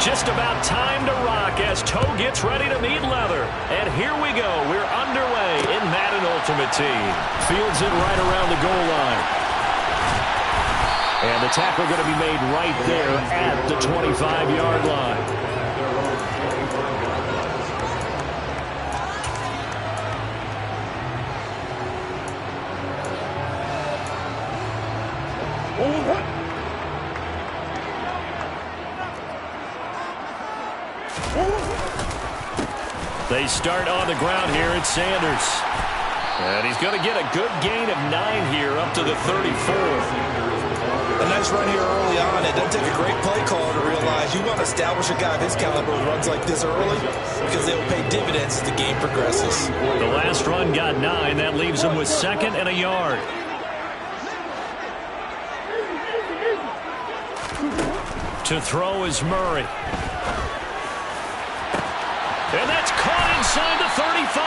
Just about time to rock as toe gets ready to meet leather. And here we go. We're underway in Madden Ultimate Team. Fields it right around the goal line. And the tackle going to be made right there at the 25-yard line. They start on the ground here. It's Sanders. And he's going to get a good gain of 9 here up to the 34. A nice run here early on. It doesn't take a great play caller to realize you want to establish a guy of his caliber who runs like this early because they will pay dividends as the game progresses. The last run got 9. That leaves him with 2nd and a yard. To throw is Murray. And that's caught inside the 35.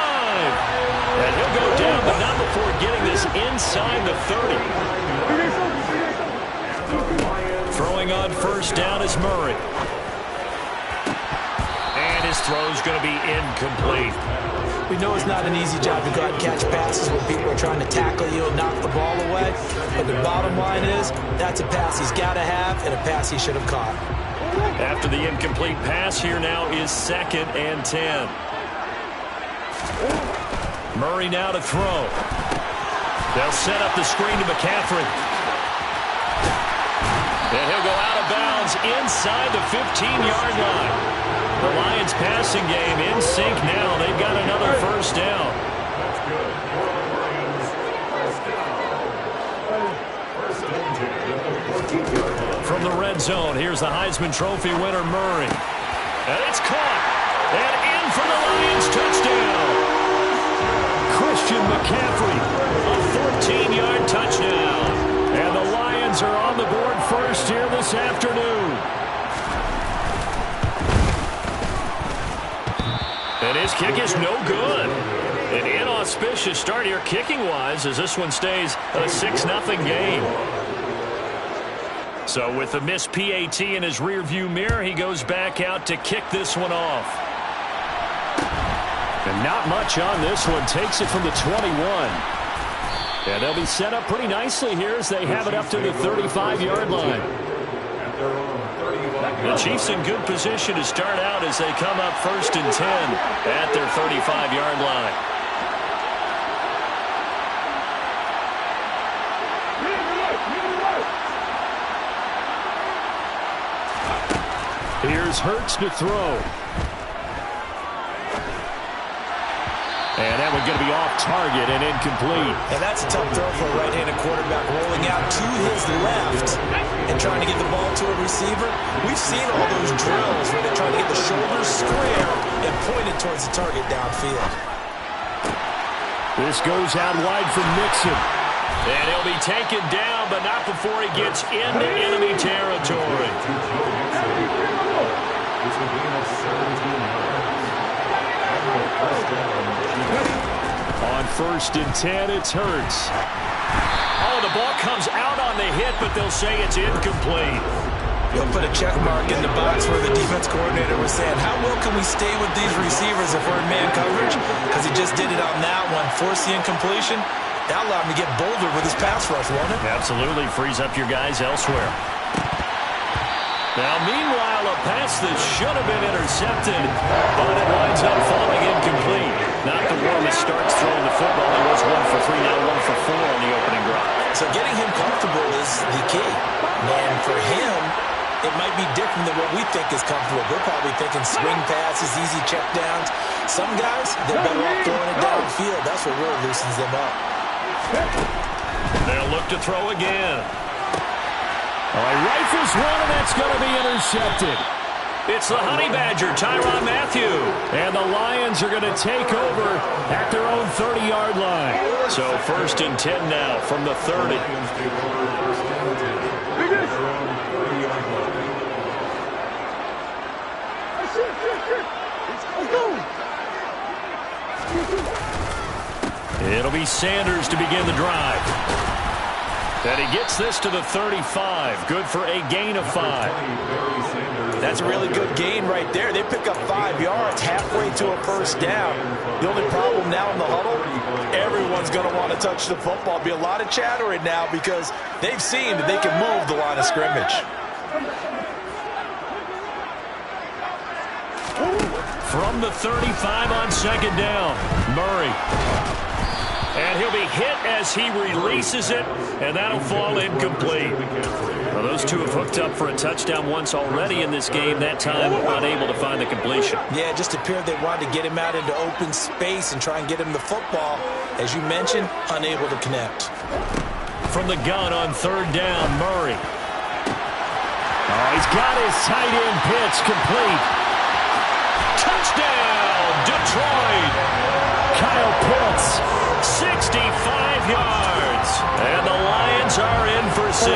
And he'll go down, but not before getting this inside the 30. Throwing on first down is Murray. And his throw's going to be incomplete. We know it's not an easy job to go out and catch passes when people are trying to tackle you and knock the ball away. But the bottom line is, that's a pass he's got to have and a pass he should have caught. After the incomplete pass, here now is 2nd and 10. Murray now to throw. They'll set up the screen to McCaffrey. And he'll go out of bounds inside the 15-yard line. The Lions passing game in sync now. They've got another first down. That's good. From the red zone, here's the Heisman Trophy winner, Murray. And it's caught. And in for the Lions touchdown. Christian McCaffrey, a 14-yard touchdown. And the Lions are on the board first here this afternoon. And his kick is no good. An inauspicious start here kicking-wise as this one stays a 6-0 game. So with the missed PAT in his rearview mirror, he goes back out to kick this one off. And not much on this one. Takes it from the 21. And they'll be set up pretty nicely here as they have it up to the 35-yard line. The Chiefs in good position to start out as they come up 1st and 10 at their 35-yard line. Here's Hurts to throw. And that one's going to be off target and incomplete. And that's a tough throw for a right-handed quarterback, rolling out to his left and trying to get the ball to a receiver. We've seen all those drills where they're trying to get the shoulders square and point it towards the target downfield. This goes out wide from Mixon. And he'll be taken down, but not before he gets into enemy territory. On 1st and 10, it's Hurts. Oh, the ball comes out on the hit, but they'll say it's incomplete. You'll put a check mark in the box where the defense coordinator was saying, how well can we stay with these receivers if we're in man coverage? Because he just did it on that one, forced the incompletion. That allowed him to get bolder with his pass rush, won't it? Absolutely, frees up your guys elsewhere. Now, meanwhile, a pass that should have been intercepted, but it winds up falling incomplete. Not the warmest starts throwing the football. He was 1 for 3, now 1 for 4 on the opening drive. So getting him comfortable is the key. And for him, it might be different than what we think is comfortable. We're probably thinking swing passes, easy check downs. Some guys, they're better off throwing it downfield. That's what really loosens them up. They'll look to throw again. Oh, he rifles one, and that's going to be intercepted. It's the Honey Badger, Tyrann Mathieu. And the Lions are going to take over at their own 30-yard line. So 1st and 10 now from the 30. It'll be Sanders to begin the drive. And he gets this to the 35. Good for a gain of 5. That's a really good gain right there. They pick up 5 yards halfway to a first down. The only problem now in the huddle, everyone's going to want to touch the football. Be a lot of chattering now because they've seen that they can move the line of scrimmage. From the 35 on second down, Murray. And he'll be hit as he releases it, and that'll fall incomplete. Well, those two have hooked up for a touchdown once already in this game. That time, unable to find the completion. Yeah, it just appeared they wanted to get him out into open space and try and get him the football. As you mentioned, unable to connect. From the gun on third down, Murray. Oh, he's got his tight end pitch complete. Touchdown, Detroit! Kyle Pitts, 65 yards. And the Lions are in for 6.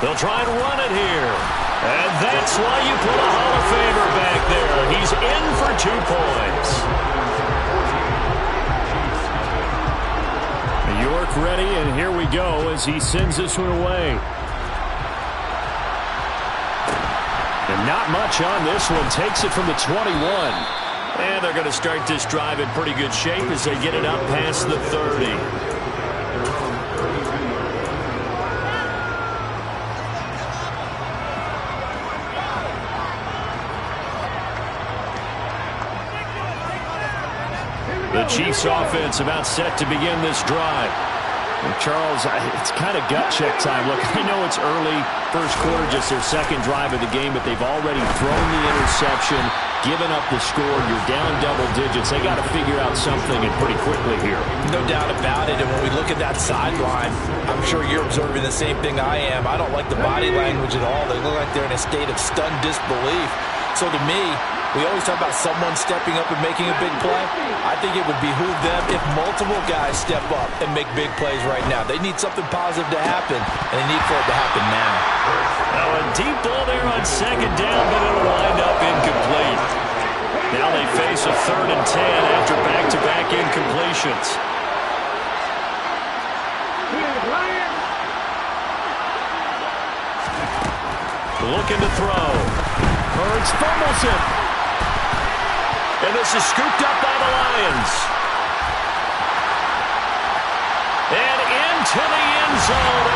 They'll try and run it here. And that's why you put a Hall of Famer back there. He's in for 2 points. York ready, and here we go as he sends this one away. And not much on this one. Takes it from the 21. And they're going to start this drive in pretty good shape as they get it up past the 30. The Chiefs offense about set to begin this drive. And Charles, it's kind of gut check time. Look, I know it's early, first quarter, just their second drive of the game, but they've already thrown the interception, given up the score. You're down double digits. They got to figure out something and pretty quickly here. No doubt about it. And when we look at that sideline, I'm sure you're observing the same thing I am. I don't like the body language at all. They look like they're in a state of stunned disbelief. So to me, we always talk about someone stepping up and making a big play. I think it would behoove them if multiple guys step up and make big plays right now. They need something positive to happen, and they need for it to happen now. Now a deep ball there on second down, but it'll wind up incomplete. Now they face a 3rd and 10 after back-to-back incompletions. Looking to throw. Hurts fumbles it. And this is scooped up by the Lions. And into the end zone.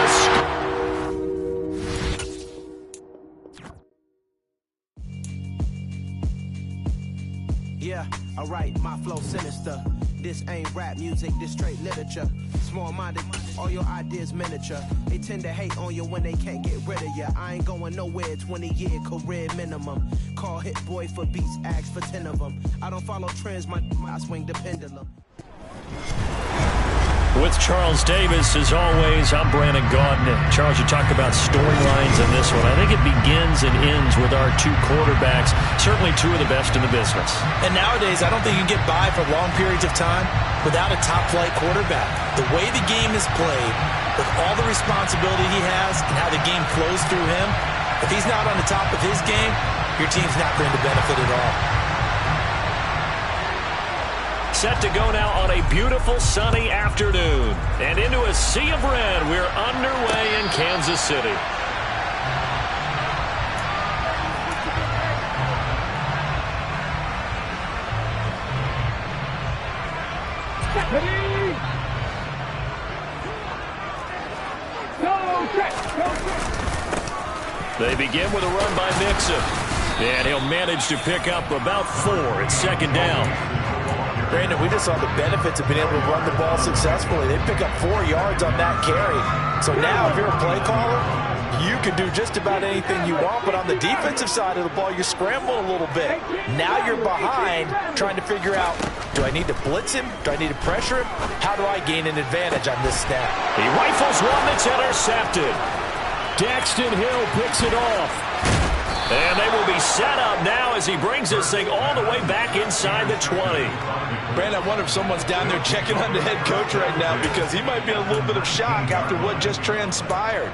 Yeah, alright, my flow sinister. This ain't rap music, this straight literature. Small-minded, all your ideas miniature. They tend to hate on you when they can't get rid of you. I ain't going nowhere, 20-year career minimum. Call Hit Boy for beats, ask for 10 of them. I don't follow trends, I swing the pendulum. With Charles Davis, as always, I'm Brandon Gaudin. Charles, you talk about storylines in this one. I think it begins and ends with our 2 quarterbacks, certainly 2 of the best in the business. And nowadays, I don't think you can get by for long periods of time without a top-flight quarterback. The way the game is played, with all the responsibility he has and how the game flows through him, if he's not on the top of his game, your team's not going to benefit at all. Set to go now on a beautiful sunny afternoon. And into a sea of red, we're underway in Kansas City. They begin with a run by Mixon. And he'll manage to pick up about 4. It's second down. Brandon, we just saw the benefits of being able to run the ball successfully. They pick up 4 yards on that carry. So now, if you're a play caller, you can do just about anything you want. But on the defensive side of the ball, you scramble a little bit. Now you're behind, trying to figure out, do I need to blitz him? Do I need to pressure him? How do I gain an advantage on this snap? He rifles one that's intercepted. Daxton Hill picks it off. And they will be set up now as he brings this thing all the way back inside the 20. Brandon, I wonder if someone's down there checking on the head coach right now because he might be in a little bit of shock after what just transpired.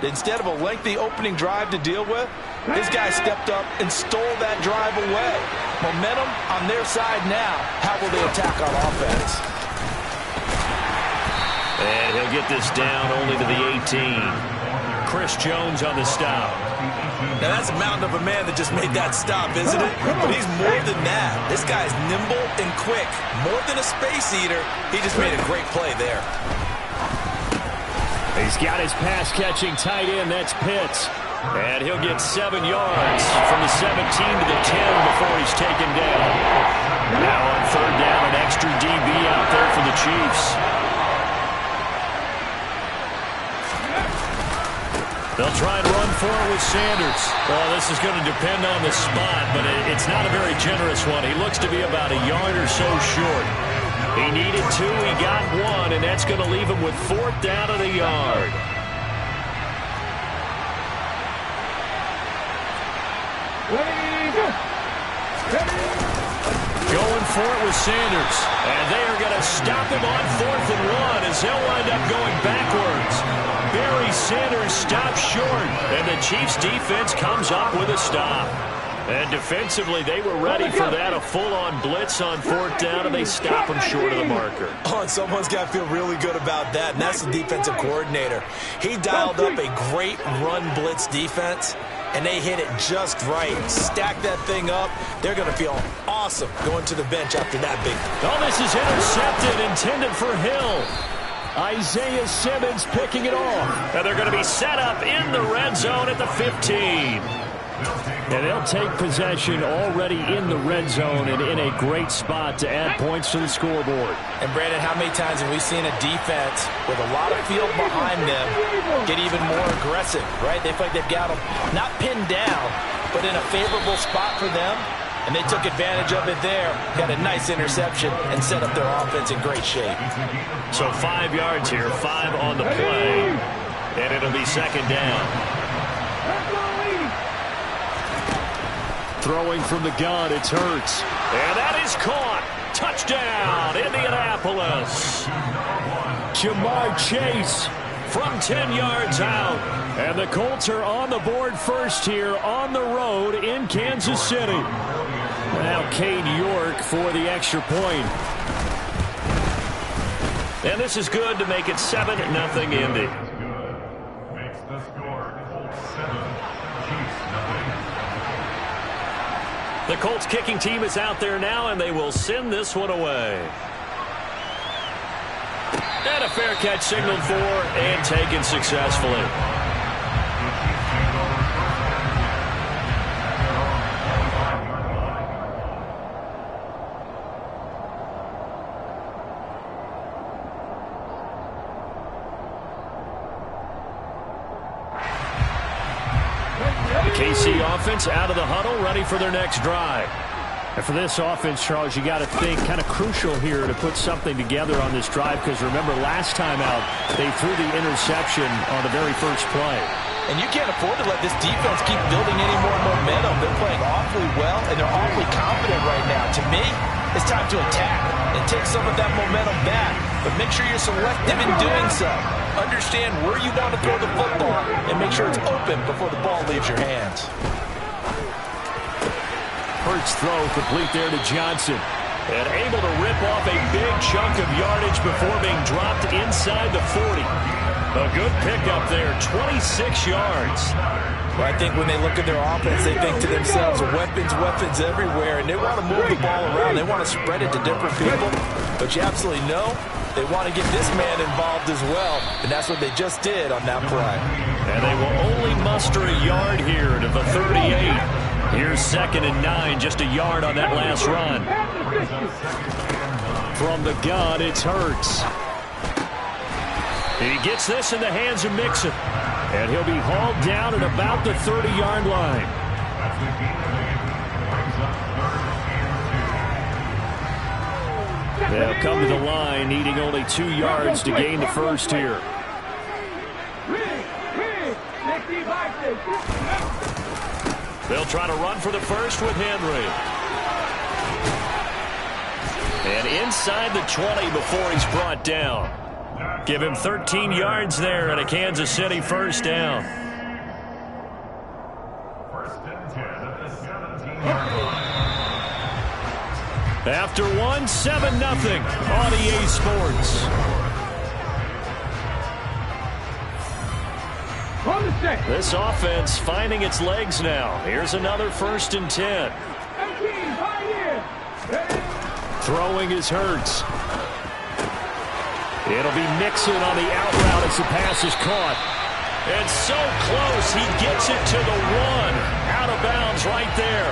Instead of a lengthy opening drive to deal with, his guy stepped up and stole that drive away. Momentum on their side now. How will they attack on offense? And he'll get this down only to the 18. Chris Jones on the stop. Now, that's a mountain of a man that just made that stop, isn't it? But he's more than that. This guy's nimble and quick. More than a space eater. He just made a great play there. He's got his pass-catching tight end. That's Pitts. And he'll get 7 yards from the 17 to the 10 before he's taken down. Now on third down, an extra DB out there for the Chiefs. They'll try and run for it with Sanders. Well, this is going to depend on the spot, but it's not a very generous one. He looks to be about a yard or so short. He needed 2, he got 1, and that's going to leave him with 4th down at a yard. Going for it with Sanders. And they are going to stop him on 4th and 1 as they'll wind up going backwards. Barry Sanders stops short, and the Chiefs defense comes up with a stop. And defensively, they were ready for that, a full-on blitz on 4th down, and they stop him short of the marker. Oh, and someone's got to feel really good about that, and that's the defensive coordinator. He dialed up a great run blitz defense, and they hit it just right. Stack that thing up. They're going to feel awesome going to the bench after that big. Oh, this is intercepted, intended for Hill. Isaiah Simmons picking it off. And they're going to be set up in the red zone at the 15. And they'll take possession already in the red zone and in a great spot to add points to the scoreboard. And, Brandon, how many times have we seen a defense with a lot of field behind them get even more aggressive, right? They feel like they've got them not pinned down, but in a favorable spot for them. And they took advantage of it there, got a nice interception, and set up their offense in great shape. So 5 yards here, 5 on the play, and it'll be 2nd down. Throwing from the gun, it's Hurts. And that is caught. Touchdown, Indianapolis. Jamar Chase from 10 yards out. And the Colts are on the board first here on the road in Kansas City. Now Cade York for the extra point. And this is good to make it 7-0 Indy. Makes the score Colts 7, Chiefs 0. The Colts kicking team is out there now, and they will send this one away. And a fair catch signaled for and taken successfully. KC offense out of the huddle, ready for their next drive. And for this offense, Charles, you got to think kind of crucial here to put something together on this drive, because remember last time out they threw the interception on the very first play. And you can't afford to let this defense keep building any more momentum. They're playing awfully well, and they're awfully confident right now. To me, it's time to attack and take some of that momentum back. But make sure you're selective in doing so. Understand where you want to throw the football and make sure it's open before the ball leaves your hands. Hurts throw complete there to Johnson. And able to rip off a big chunk of yardage before being dropped inside the 40. A good pickup there, 26 yards. Well, I think when they look at their offense, they think to themselves, weapons, weapons everywhere, and they want to move the ball around. They want to spread it to different people. But you absolutely know they want to get this man involved as well, and that's what they just did on that play. And they will only muster a yard here to the 38. Here's 2nd and 9, just a yard on that last run. From the gun, it's Hurts. He gets this in the hands of Mixon. And he'll be hauled down at about the 30-yard line. They'll come to the line, needing only 2 yards to gain the first here. They'll try to run for the first with Henry. And inside the 20 before he's brought down. Give him 13 yards there and a Kansas City first down. First and 10 at the 17-yard line. After one, 7-0 on EA Sports. This offense finding its legs now. Here's another first and 10. Throwing is Hurts. It'll be Mixon on the out route as the pass is caught. And so close, he gets it to the 1. Out of bounds right there.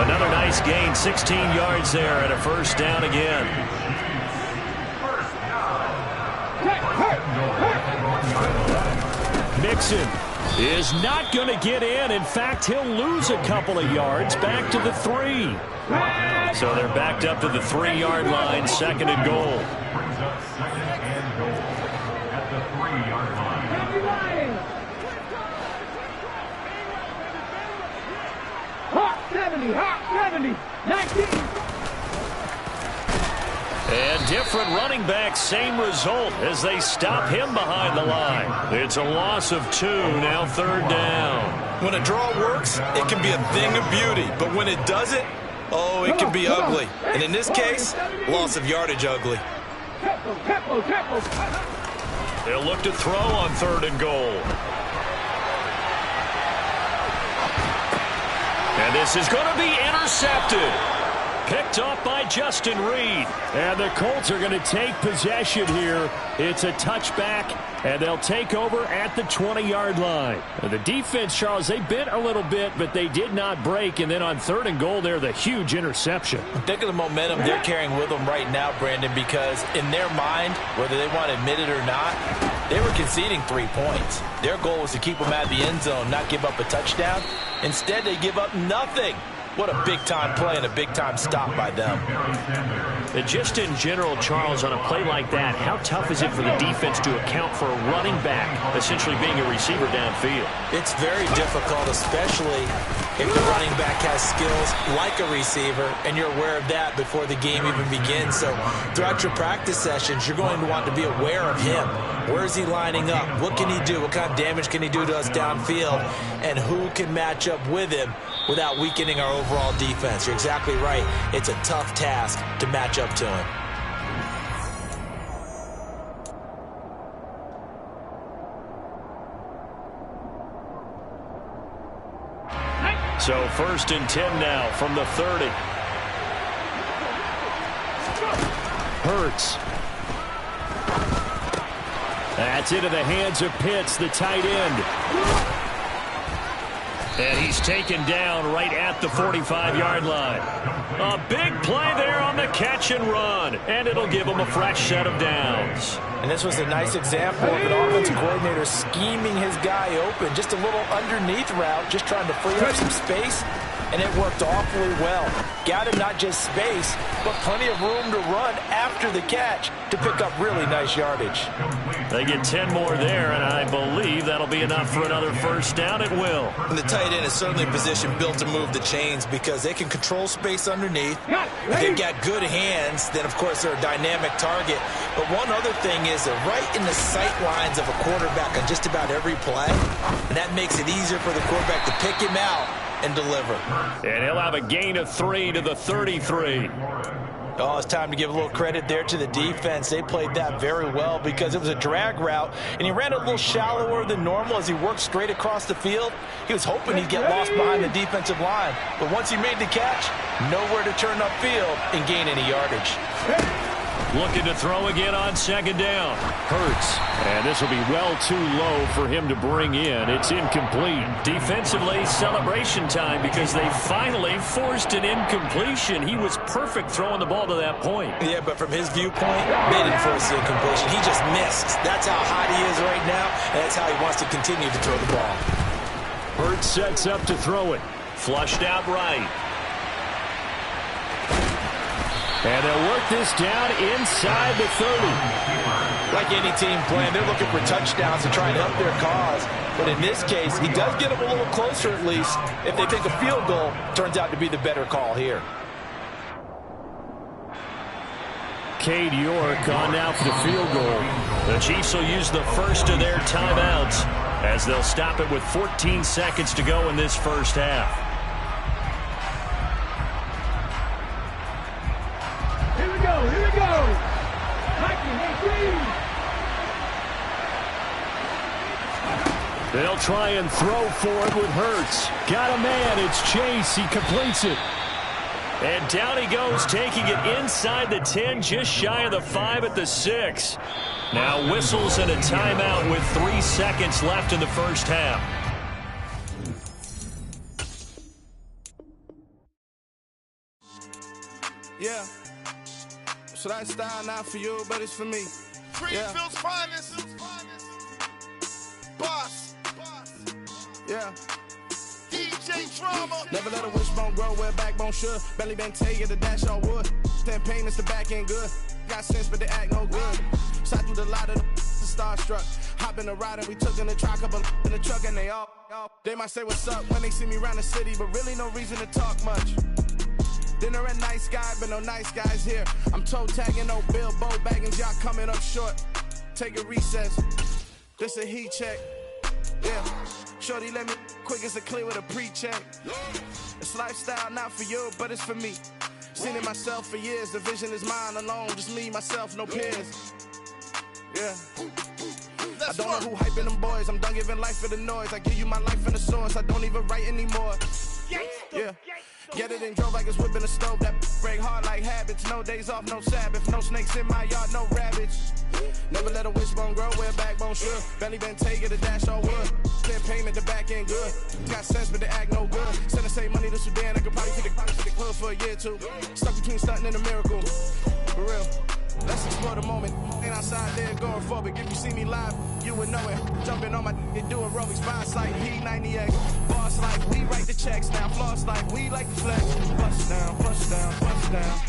Another nice gain, 16 yards there and a first down again. Mixon is not going to get in. In fact, he'll lose a couple of yards back to the 3. So they're backed up to the 3-yard line, second and goal. Brings up second and goal at the 3-yard line. Hot 70, 19. And different running backs, same result as they stop him behind the line. It's a loss of 2, now third down. When a draw works, it can be a thing of beauty. But when it doesn't, oh, it can be ugly. And in this case, loss of yardage ugly. They'll look to throw on third and goal. And this is going to be intercepted. Picked off by Justin Reed. And the Colts are going to take possession here. It's a touchback, and they'll take over at the 20-yard line. The defense, Charles, they bent a little bit, but they did not break. And then on third and goal there, the huge interception. Think of the momentum they're carrying with them right now, Brandon, because in their mind, whether they want to admit it or not, they were conceding 3 points. Their goal was to keep them at the end zone, not give up a touchdown. Instead, they give up nothing. What a big-time play and a big-time stop by them. And just in general, Charles, on a play like that, how tough is it for the defense to account for a running back essentially being a receiver downfield? It's very difficult, especially if the running back has skills like a receiver, and you're aware of that before the game even begins. So throughout your practice sessions, you're going to want to be aware of him. Where is he lining up? What can he do? What kind of damage can he do to us downfield? And who can match up with him without weakening our overall defense? You're exactly right. It's a tough task to match up to him. So first and 10 now from the 30. Hurts. That's into the hands of Pitts, the tight end. And he's taken down right at the 45-yard line. A big play there on the catch and run. And it'll give him a fresh set of downs. And this was a nice example of an offensive coordinator scheming his guy open. Just a little underneath route, just trying to free up some space. And it worked awfully well. Got him not just space, but plenty of room to run after the catch to pick up really nice yardage. They get 10 more there, and I believe that'll be enough for another first down. It will. And the tight end is certainly a position built to move the chains because they can control space underneath. If they've got good hands, then, of course, they're a dynamic target. But one other thing is they're right in the sight lines of a quarterback on just about every play, and that makes it easier for the quarterback to pick him out and deliver. And he'll have a gain of 3 to the 33. Oh, it's time to give a little credit there to the defense. They played that very well because it was a drag route, and he ran a little shallower than normal as he worked straight across the field. He was hoping he'd get lost behind the defensive line, but once he made the catch, nowhere to turn upfield and gain any yardage. Looking to throw again on second down. Hurts. And this will be well too low for him to bring in. It's incomplete. Defensively, celebration time because they finally forced an incompletion. He was perfect throwing the ball to that point. Yeah, but from his viewpoint, they didn't force the incompletion. He just missed. That's how hot he is right now, and that's how he wants to continue to throw the ball. Hurts sets up to throw it. Flushed out right. And they'll work this down inside the 30. Like any team plan, they're looking for touchdowns to try and help their cause. But in this case, he does get them a little closer at least. If they think a field goal turns out to be the better call here. Cade York on now for the field goal. The Chiefs will use the first of their timeouts as they'll stop it with 14 seconds to go in this first half. Here we go, here we go. They'll try and throw for it with Hurts. Got a man, it's Chase, he completes it. And down he goes, taking it inside the 10, just shy of the 5 at the 6. Now whistles and a timeout with 3 seconds left in the first half. Yeah. So that style not for you, but it's for me. Greenfield's finest. Boss. Yeah. DJ Drama. Never let a wishbone grow where backbone should. Belly been taking the dash on wood. Campaign is the back end good. Got sense, but they act no good. Shot through the lot of the starstruck. Hop in the ride and we took in the truck, couple in the truck, and they might say what's up when they see me around the city, but really no reason to talk much. Dinner at nice guy, but no nice guys here. I'm toe tagging, no bill, bow bagging, y'all coming up short. Take a recess. This a heat check. Yeah. Shorty let me quick as a clear with a pre-check. It's lifestyle not for you, but it's for me. Seen it myself for years. The vision is mine alone. Just me, myself, no peers. Yeah. I don't know who hyping them boys. I'm done giving life for the noise. I give you my life in the source. I don't even write anymore. Yeah. Get it and drove like it's whipping a stove. That break hard like habits. No days off, no Sabbath. No snakes in my yard, no rabbits. Never let a wishbone grow where backbone should. Belly been taking the dash on wood. Clear payment, the back end good. Got sense, but they act no good. Send the same money to Sudan. I could probably take the club for a year or two. Stuck between stunting and a miracle. For real. Let's explore the moment. Ain't outside there going forward. If you see me live, you would know it. Jumping on my and doing aerobics. Boss like P90X. Boss like we write the checks now. Floss like we like the flex. Bust down, bust down, bust down.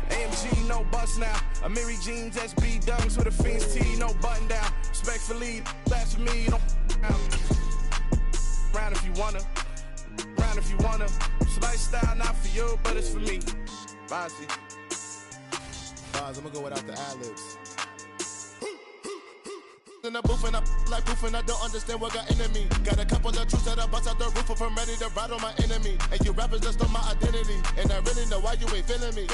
AMG, no bust now. Amiri jeans, SB dunks with a Fiends T, no button down. Respectfully, that's for me, you don't round if you wanna. Round if you wanna. It's lifestyle not for you, but it's for me. Bossy. I'm gonna go without the ad-libs. In the booth and I like proof and I don't understand what got into me. Got a couple of truths that I bust out the roof if I'm ready to ride on my enemy. And you rappers just stole my identity. And I really know why you ain't feeling me.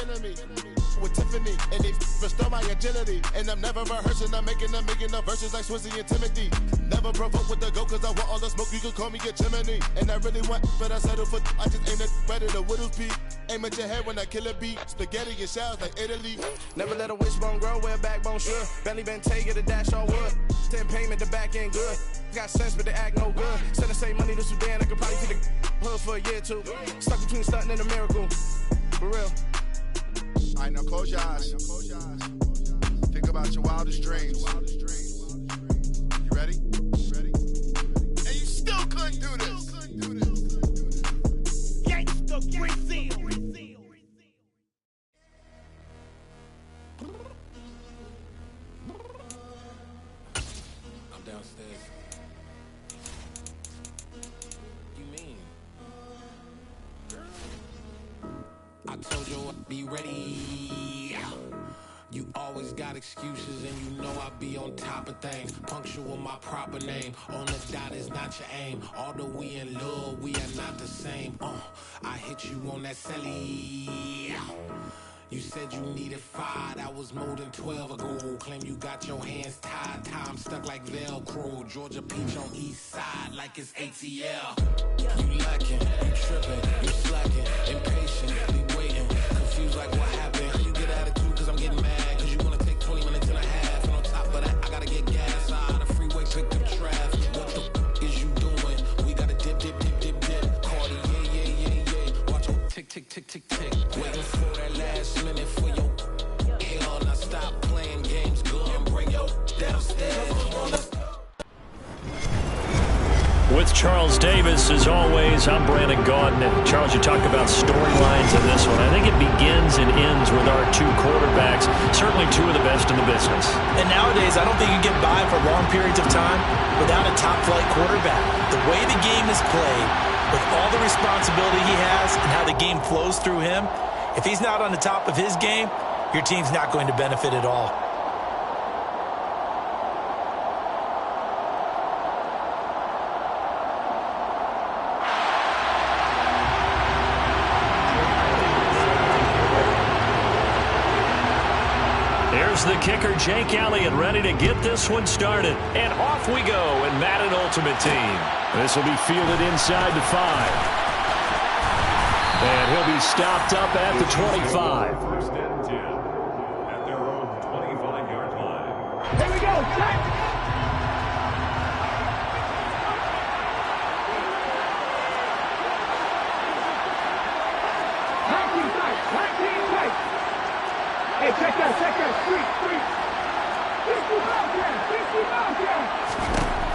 With Tiffany, and they restore my agility. And I'm never rehearsing, I'm making a million of verses like Swizzy and Timothy. Never provoke with the go, cause I want all the smoke, you can call me a Gemini. And I really want, but I settle for, I just aim it better than Whittles P. Aim at your head when I kill a beat. Spaghetti and shells like Italy. Never let a wishbone grow where backbone should. Belly been taking the dash on wood. 10 payment, the back end good. Got sense, but they act no good. Send the same money to Sudan, I could probably take the hood for a year or two. Stuck between stunting and a miracle. For real. All right, now close your eyes. Think about your wildest dreams. You ready? And you still couldn't do this. Gangsta Brazil. I'm downstairs. You mean? I told you I'd be ready. You always got excuses and you know I be on top of things. Punctual my proper name. On the dot is not your aim. Although we in love, we are not the same. I hit you on that celly. You said you needed 5, that was more than 12 ago. Claim you got your hands tied, time stuck like Velcro. Georgia Peach on east side like it's ATL. You lacking, you tripping, you slacking, impatient, be waiting, confused like what happened. You get attitude cause I'm getting mad, cause you wanna take 20 minutes and a half. And on top of that, I gotta get gas out of the freeway, pick up traffic. What the is you doing? We gotta dip. Cardi, yeah. Watch your tick. Waiting for that last minute for your hell. Now stop playing games, go and bring your downstairs. With Charles Davis, as always, I'm Brandon Gaudin. And Charles, you talk about storylines in this one. I think it begins and ends with our two quarterbacks, certainly two of the best in the business. And nowadays, I don't think you can get by for long periods of time without a top-flight quarterback. The way the game is played, with all the responsibility he has and how the game flows through him, if he's not on the top of his game, your team's not going to benefit at all. Here's the kicker, Jake Elliott, ready to get this one started. And off we go in Madden Ultimate Team. This will be fielded inside the 5. And he'll be stopped up at the 25. First and 10 at their own 25-yard line. Here we go, check! Hey, check that, street. 50 miles, yeah.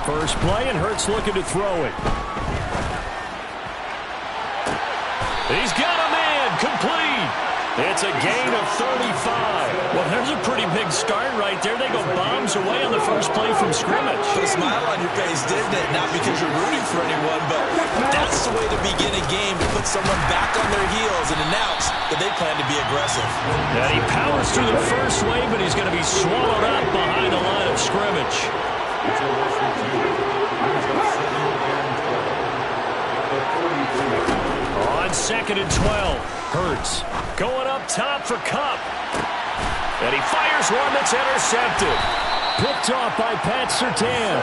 First play, and Hurts looking to throw it. He's got a man, complete. It's a gain of 35. Well, there's a pretty big start right there. They go bombs away on the first play from scrimmage. Put a smile on your face, didn't it? Not because you're rooting for anyone, but that's the way to begin a game, to put someone back on their heels and announce that they plan to be aggressive. And he powers through the first wave, but he's going to be swallowed up behind the line of scrimmage. On 2nd and 12, Hurts going up top for Kupp. And he fires one that's intercepted. Picked off by Pat Surtain.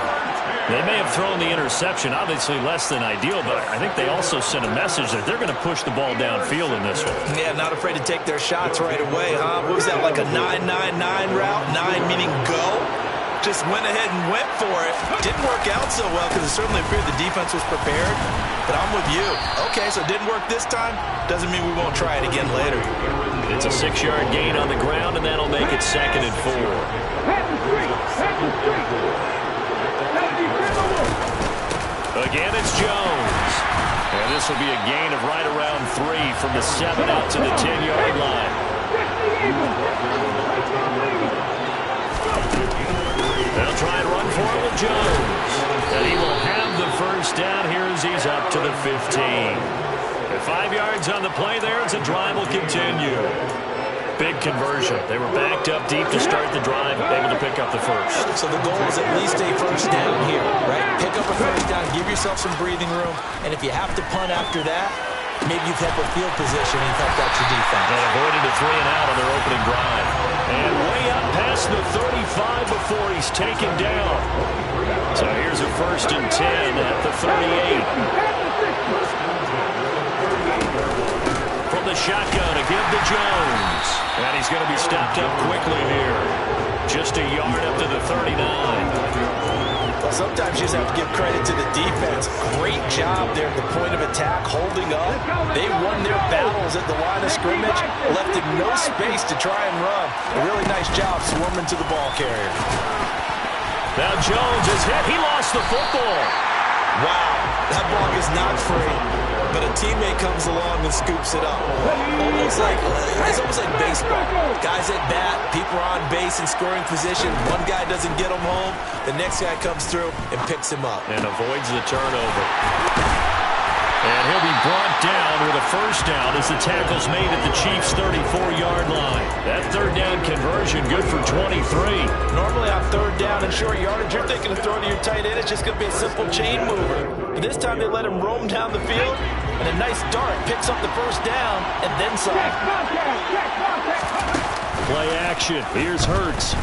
They may have thrown the interception, obviously less than ideal, but I think they also sent a message that they're going to push the ball downfield in this one. Yeah, not afraid to take their shots right away, huh? What was that, like a 9-9-9 route? 9 meaning go? Just went ahead and went for it. Didn't work out so well because it certainly appeared the defense was prepared. But I'm with you. Okay, so it didn't work this time. Doesn't mean we won't try it again later. It's a 6-yard gain on the ground, and that'll make it 2nd and 4. Again, it's Jones. And this will be a gain of right around 3 from the 7 out to the 10-yard line. They'll try and run for it with Jones. And he will have the first down here as he's up to the 15. At 5 yards on the play there, as the drive will continue. Big conversion. They were backed up deep to start the drive, able to pick up the first. So the goal is at least a first down here, right? Pick up a first down, give yourself some breathing room, and if you have to punt after that, maybe you've helped with field position and helped out your defense. And avoided a 3 and out on their opening drive. And way up past the 35 before he's taken down. So here's a 1st and 10 at the 38. From the shotgun to give to Jones. And he's going to be stopped up quickly here. Just a yard up to the 39. Well, sometimes you just have to give credit to the defense. Great job there at the point of attack, holding up. They won their battles at the line of scrimmage, left him no space to try and run. A really nice job swarming to the ball carrier. Now Jones is hit. He lost the football. Wow, that ball is not free. But a teammate comes along and scoops it up. It's almost like baseball. Guys at bat, people are on base in scoring position. One guy doesn't get him home. The next guy comes through and picks him up. And avoids the turnover. And he'll be brought down with a first down as the tackle's made at the Chiefs' 34-yard line. That 3rd down conversion good for 23. Normally on 3rd down and short yardage, you're thinking of throwing to your tight end. It's just going to be a simple chain mover. But this time they let him roam down the field, and a nice dart picks up the first down and then some. Play action. Here's Hurts.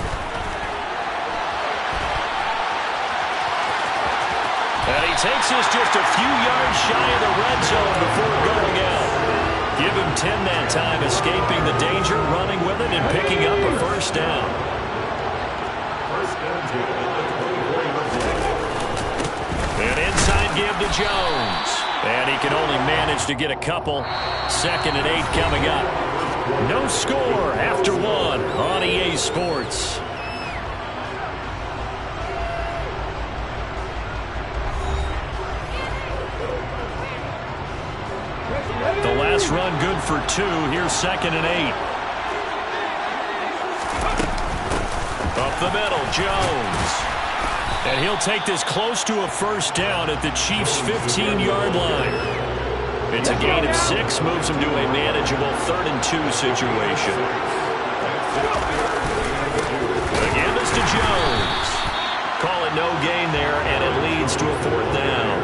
And he takes us just a few yards shy of the red zone before going out. Give him 10 that time, escaping the danger, running with it, and picking up a first down. And inside give to Jones. And he can only manage to get a couple. 2nd and 8 coming up. No score after 1 on EA Sports. The last run good for 2. Here's 2nd and 8. Up the middle, Jones. And he'll take this close to a first down at the Chiefs' 15-yard line. It's a gain of 6, moves him to a manageable 3rd and 2 situation. Again, this to Jones. Call it no gain there, and it leads to a 4th down.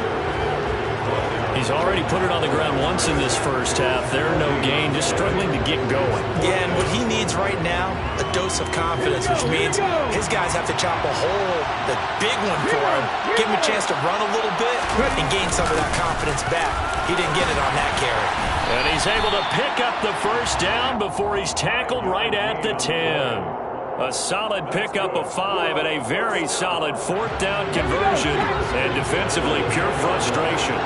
He's already put it on the ground once in this first half. There, no gain, just struggling to get going. Yeah, and what he needs right now, a dose of confidence, which means his guys have to chop a hole, the big one for him, give him a chance to run a little bit and gain some of that confidence back. He didn't get it on that carry. And he's able to pick up the first down before he's tackled right at the 10. A solid pickup of 5 and a very solid 4th down conversion. And defensively, pure frustration.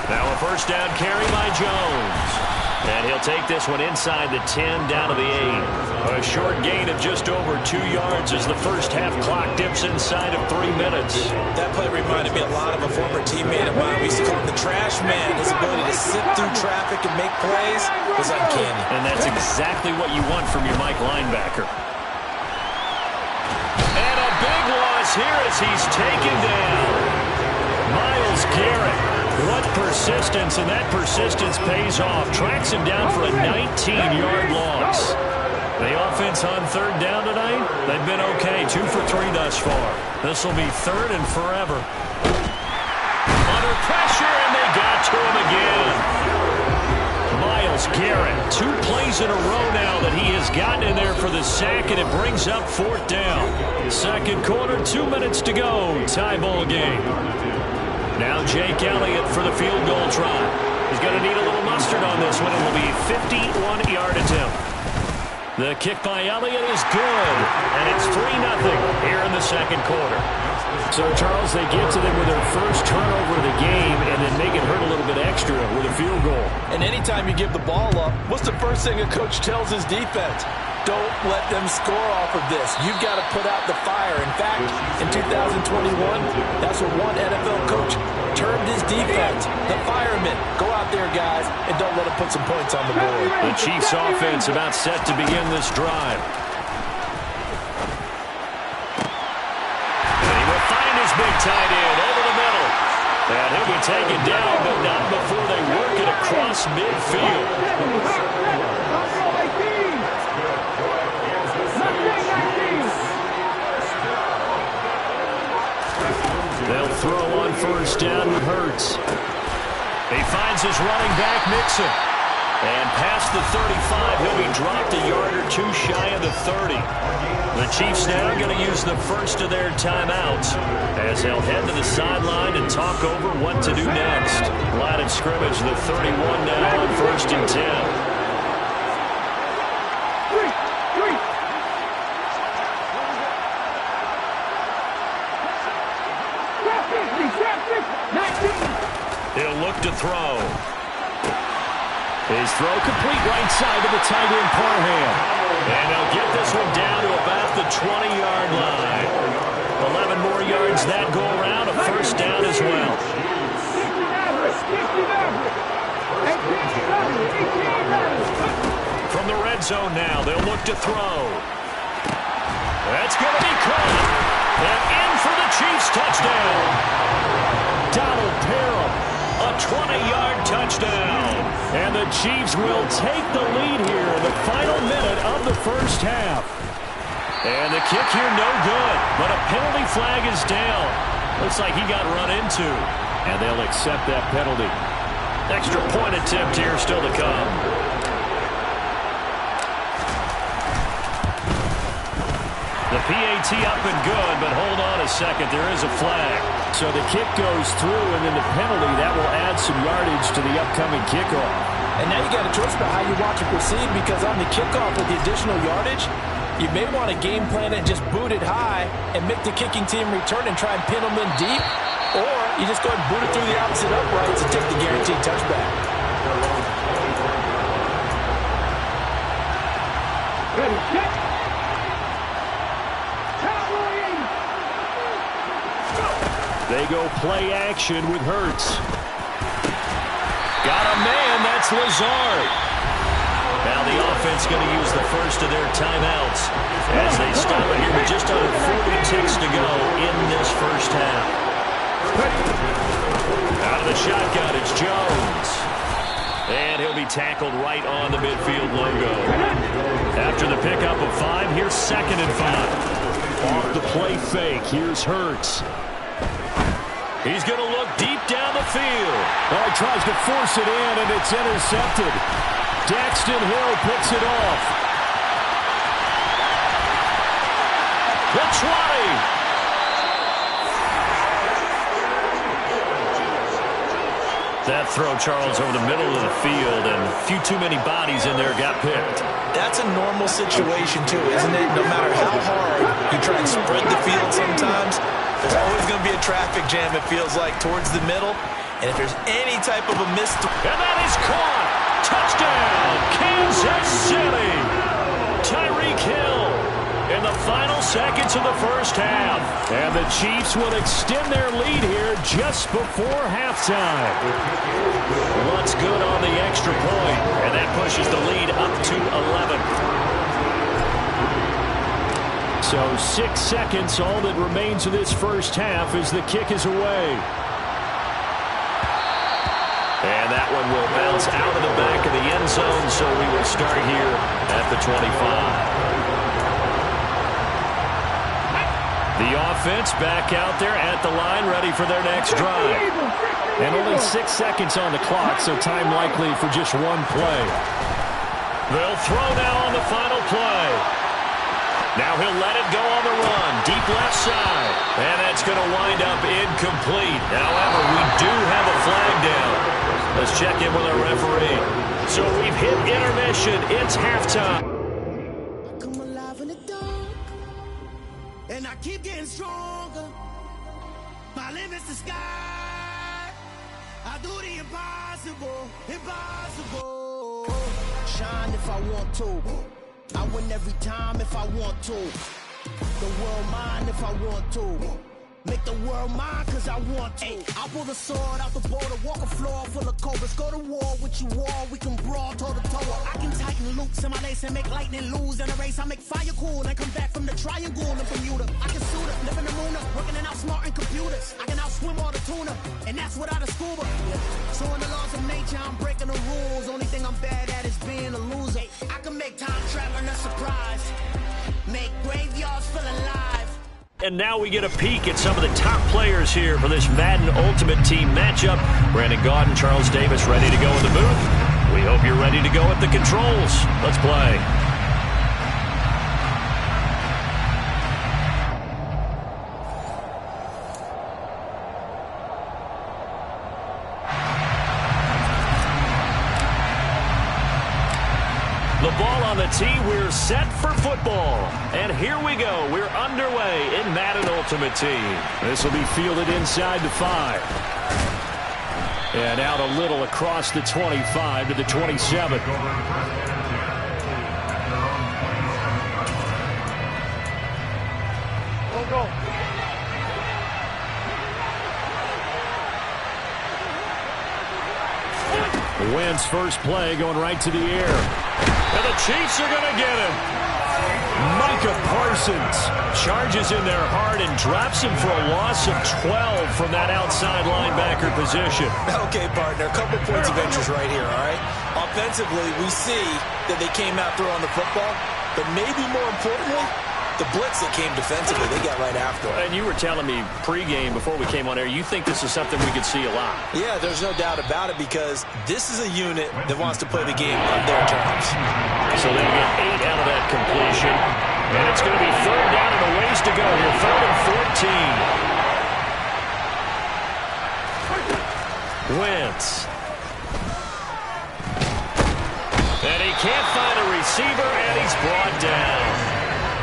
Now a first down carry by Jones. And he'll take this one inside the 10 down to the 8. A short gain of just over 2 yards as the first half clock dips inside of 3 minutes. That play reminded me a lot of a former teammate of mine. We used to call him the trash man. His ability to sift through traffic and make plays was uncanny. And that's exactly what you want from your Mike linebacker. And a big loss here as he's taken down. Myles Garrett. What persistence, and that persistence pays off. Tracks him down for a 19-yard loss. The offense on 3rd down tonight, they've been okay. 2 for 3 thus far. This will be 3rd and forever. Under pressure, and they got to him again. Myles Garrett, 2 plays in a row now that he has gotten in there for the sack, and it brings up 4th down. Second quarter, 2 minutes to go. Tie ball game. Now Jake Elliott for the field goal try. He's going to need a little mustard on this one. It will be a 51-yard attempt. The kick by Elliott is good, and it's 3-0 here in the second quarter. So, Charles, they get to them with their first turnover of the game and then make it hurt a little bit extra with a field goal. And anytime you give the ball up, what's the first thing a coach tells his defense? Don't let them score off of this. You've got to put out the fire. In fact, in 2021, that's what one NFL coach termed his defense, the firemen. Go out there, guys, and don't let them put some points on the board. The Chiefs offense about set to begin this drive. And he will find his big tight end over the middle. And he'll be taken down, but not before they work it across midfield. They'll throw on first down with Hurts. He finds his running back, Mixon. And past the 35, he'll be dropped a yard or 2 shy of the 30. The Chiefs now going to use the first of their timeouts as they'll head to the sideline and talk over what to do next. Line of scrimmage, the 31 now on 1st and 10. He'll look to throw. His throw complete right side to the tight end Parham. And they'll get this one down to about the 20-yard line. 11 more yards that go around, a first down as well. From the red zone now, they'll look to throw. That's going to be caught. And in for the Chiefs touchdown. Donald Parham, a 20-yard touchdown. And the Chiefs will take the lead here in the final minute of the first half. And the kick here no good, but a penalty flag is down. Looks like he got run into. And they'll accept that penalty. Extra point attempt here still to come. The PAT up and good, but hold on a second. There is a flag. So the kick goes through, and then the penalty, that will add some yardage to the upcoming kickoff. And now you got a choice about how you want to proceed, because on the kickoff with the additional yardage, you may want to game plan it, just boot it high and make the kicking team return and try and pin them in deep. Or you just go ahead and boot it through the opposite uprights and take the guaranteed touchback. Ready, set. They go play action with Hurts. Got a man, that's Lazard. Now the offense going to use the first of their timeouts as they stop it here with just under 40 ticks to go in this first half. Out of the shotgun, it's Jones. And he'll be tackled right on the midfield logo. After the pickup of 5, here's 2nd and 5. Off the play fake, here's Hurts. He's going to look deep down the field. Oh, he tries to force it in, and it's intercepted. Daxton Hill picks it off. The 20. That throw, Charles, over the middle of the field, and a few too many bodies in there got picked. That's a normal situation, too, isn't it? No matter how hard you try and spread the field sometimes, there's always going to be a traffic jam, it feels like, towards the middle. And if there's any type of a miss... And that is caught! Touchdown, Kansas City! Tyreek Hill in the final seconds of the first half. And the Chiefs will extend their lead here just before halftime. What's good on the extra point? And that pushes the lead up to 11. So 6 seconds, all that remains of this first half as the kick is away. And that one will bounce out of the back of the end zone, so we will start here at the 25. The offense back out there at the line, ready for their next drive. And only 6 seconds on the clock, so time likely for just one play. They'll throw now on the final play. Now he'll let it go on the run, deep left side. And that's going to wind up incomplete. However, we do have a flag down. Let's check in with our referee. So we've hit intermission. It's halftime. And I keep getting stronger. My limit's the sky. I do the impossible, impossible. Shine if I want to. I win every time if I want to. The world mine if I want to. Make the world mine cause I want to. I pull the sword out the border, walk a floor full of cobras. Go to war with you all, we can brawl toe to toe. I can tighten loops in my lace and make lightning lose in a race. I make fire cool and come back from the triangle in Bermuda. I can suit up, live in the moon up, working and outsmarting computers. I can outswim all the tuna, and that's without a scuba. So in the laws of nature, I'm breaking the rules. Only thing I'm bad at is being a loser. I can make time traveling a surprise. Make graveyards feel alive. And now we get a peek at some of the top players here for this Madden Ultimate Team matchup. Brandon Gaudin, Charles Davis ready to go in the booth. We hope you're ready to go at the controls. Let's play. The ball on the tee, we're set for football. And here we go. We're underway in Madden Ultimate Team. This will be fielded inside the 5. And out a little across the 25 to the 27. Go. Wentz first play going right to the air. And the Chiefs are going to get him. Micah Parsons charges in there hard and drops him for a loss of 12 from that outside linebacker position. Okay, partner, a couple points of interest right here, all right? Offensively, we see that they came out through on the football, but maybe more importantly, the blitz that came defensively, they got right after it. And you were telling me pregame before we came on air, you think this is something we could see a lot. Yeah, there's no doubt about it because this is a unit that wants to play the game on their terms. So they get 8 out of that completion. And it's going to be 3rd down and a ways to go here. 3rd and 14. Wentz. And he can't find a receiver, and he's brought down.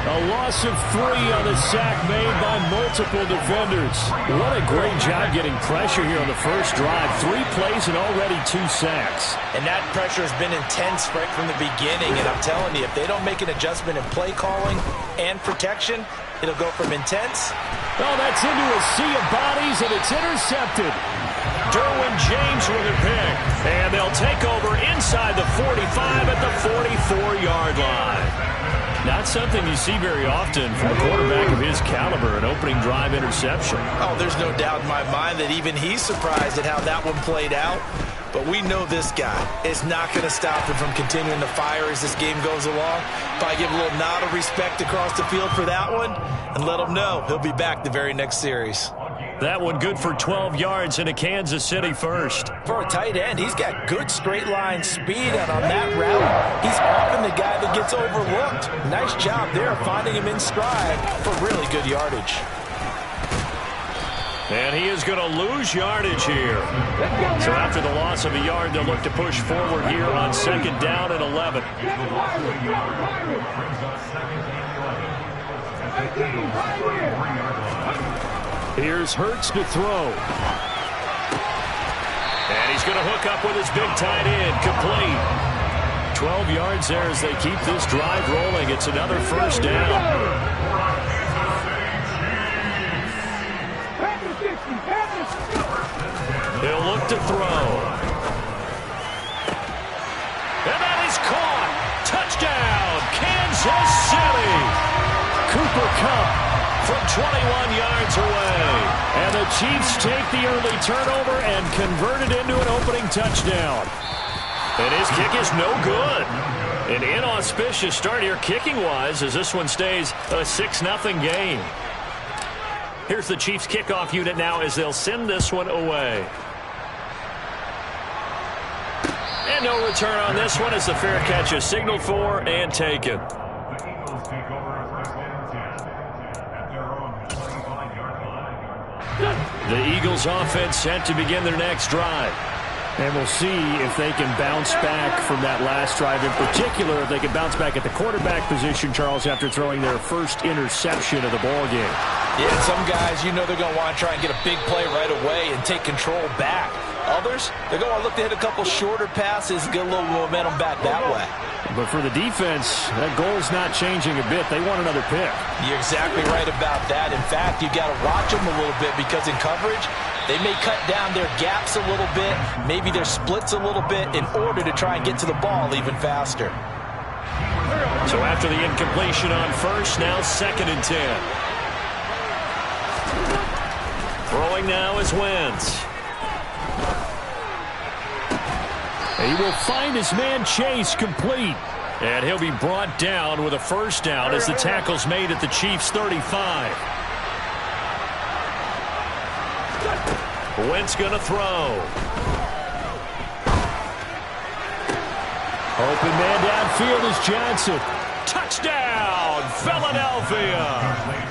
A loss of 3 on the sack made by multiple defenders. What a great job getting pressure here on the first drive. 3 plays and already 2 sacks. And that pressure has been intense right from the beginning. And I'm telling you, if they don't make an adjustment in play calling and protection, it'll go from intense. Oh, that's into a sea of bodies, and it's intercepted. Derwin James with a pick. And they'll take over inside the 45 at the 44-yard line. Not something you see very often from a quarterback of his caliber, an opening drive interception. Oh, there's no doubt in my mind that even he's surprised at how that one played out. but we know this guy is not going to stop him from continuing to fire as this game goes along. Probably give a little nod of respect across the field for that one and let him know he'll be back the very next series. That one good for 12 yards in a Kansas City first. For a tight end, he's got good straight line speed, and on that route, he's often the guy that gets overlooked. Nice job there finding him in stride for really good yardage. And he is going to lose yardage here. So after the loss of a yard, they'll look to push forward here on second down and 11. Here's Hurts to throw. And he's going to hook up with his big tight end, complete. 12 yards there as they keep this drive rolling. It's another first down. He'll look to throw. And that is caught. Touchdown, Kansas City. Cooper Kupp from 21 yards away. And the Chiefs take the early turnover and convert it into an opening touchdown. And his kick is no good. An inauspicious start here kicking-wise as this one stays a 6-0 game. Here's the Chiefs kickoff unit now as they'll send this one away. And no return on this one as the fair catch is signaled for and taken. The Eagles offense set to begin their next drive. And we'll see if they can bounce back from that last drive. In particular, if they can bounce back at the quarterback position, Charles, after throwing their first interception of the ballgame. Yeah, some guys, you know they're going to want to try and get a big play right away and take control back. Others, they're going to look to hit a couple shorter passes and get a little momentum back that way. But for the defense, that goal's not changing a bit. They want another pick. You're exactly right about that. In fact, you've got to watch them a little bit because in coverage, they may cut down their gaps a little bit, maybe their splits a little bit in order to try and get to the ball even faster. So after the incompletion on first, now 2nd and 10. Throwing now is Wentz. He will find his man Chase complete. And he'll be brought down with a first down as the tackle's made at the Chiefs' 35. Wentz going to throw. Open man downfield is Johnson. Touchdown, Philadelphia.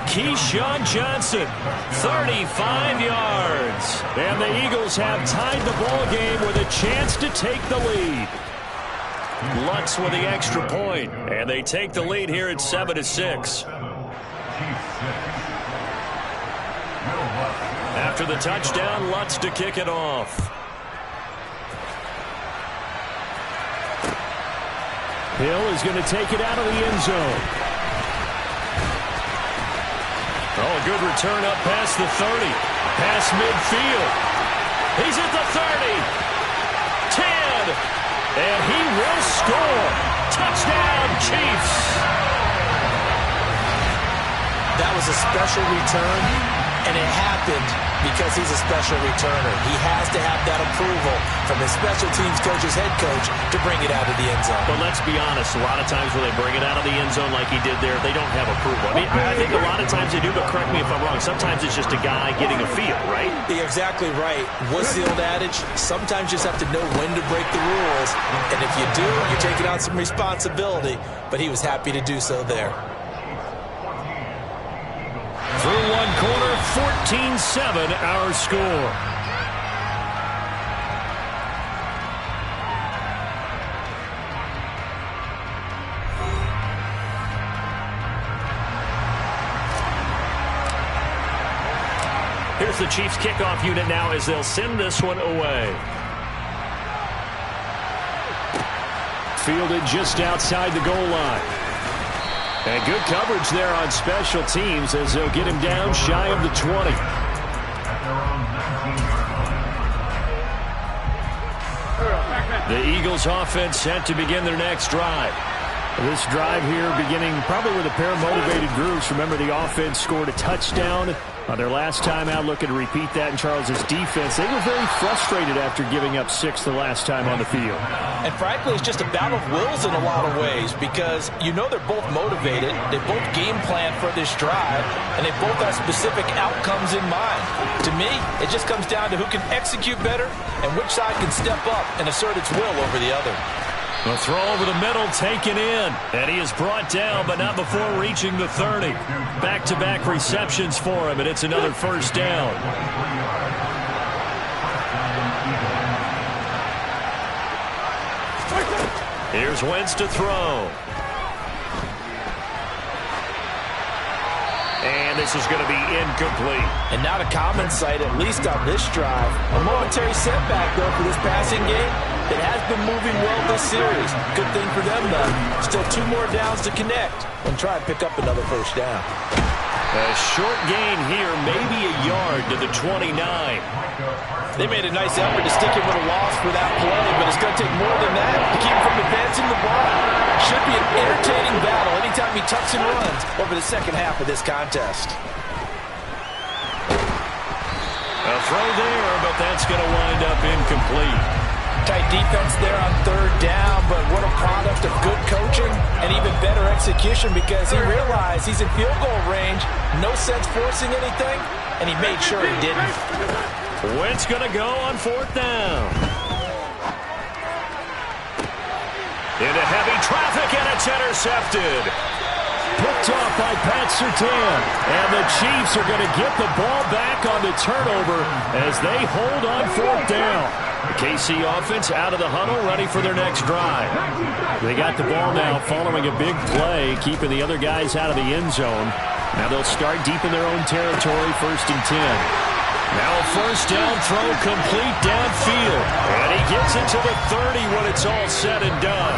Keyshawn Johnson, 35 yards. And the Eagles have tied the ball game with a chance to take the lead. Lutz with the extra point, and they take the lead here at 7-6. After the touchdown, Lutz to kick it off. Hill is going to take it out of the end zone. Oh, a good return up past the 30. Past midfield. He's at the 30. 10. And he will score. Touchdown, Chiefs. That was a special return, and it happened because he's a special returner. He has to have that approval from his special teams coach's head coach to bring it out of the end zone. But let's be honest, a lot of times when they bring it out of the end zone like he did there, they don't have approval. I mean, I think a lot of times they do, but correct me if I'm wrong. Sometimes it's just a guy getting a feel, right? You're exactly right. What's the old adage? Sometimes you just have to know when to break the rules. And if you do, you're taking on some responsibility. But he was happy to do so there. Through one quarter, 14-7 our score. Here's the Chiefs kickoff unit now as they'll send this one away. Fielded just outside the goal line. And good coverage there on special teams as they'll get him down shy of the 20. The Eagles offense set to begin their next drive. This drive here beginning probably with a pair of motivated groups. Remember, the offense scored a touchdown on their last time out. Looking to repeat that in Charles's defense. They were very frustrated after giving up 6 the last time on the field. And frankly, it's just a battle of wills in a lot of ways because you know they're both motivated. They both game plan for this drive, and they both have specific outcomes in mind. To me, it just comes down to who can execute better and which side can step up and assert its will over the other. The throw over the middle taken in. And he is brought down, but not before reaching the 30. Back-to-back receptions for him, and it's another first down. Here's Wentz to throw. And this is going to be incomplete. And not a common sight, at least on this drive. A momentary setback, though, for this passing game. It has been moving well this series. Good thing for them, though. Still 2 more downs to connect and try and pick up another first down. A short gain here, maybe a yard to the 29. They made a nice effort to stick him with a loss for that play, but it's going to take more than that to keep him from advancing the ball. Should be an entertaining battle anytime he tucks and runs over the second half of this contest. A throw there, but that's going to wind up incomplete. Tight defense there on 3rd down, but what a product of good coaching and even better execution because he realized he's in field goal range, no sense forcing anything, and he made sure he didn't. Wentz going to go on 4th down. Into heavy traffic, and it's intercepted. Picked off by Pat Surtain, and the Chiefs are going to get the ball back on the turnover as they hold on 4th down. The KC offense out of the huddle, ready for their next drive. They got the ball now following a big play, keeping the other guys out of the end zone. Now they'll start deep in their own territory, 1st and 10. Now a first down throw complete downfield. And he gets into the 30 when it's all said and done.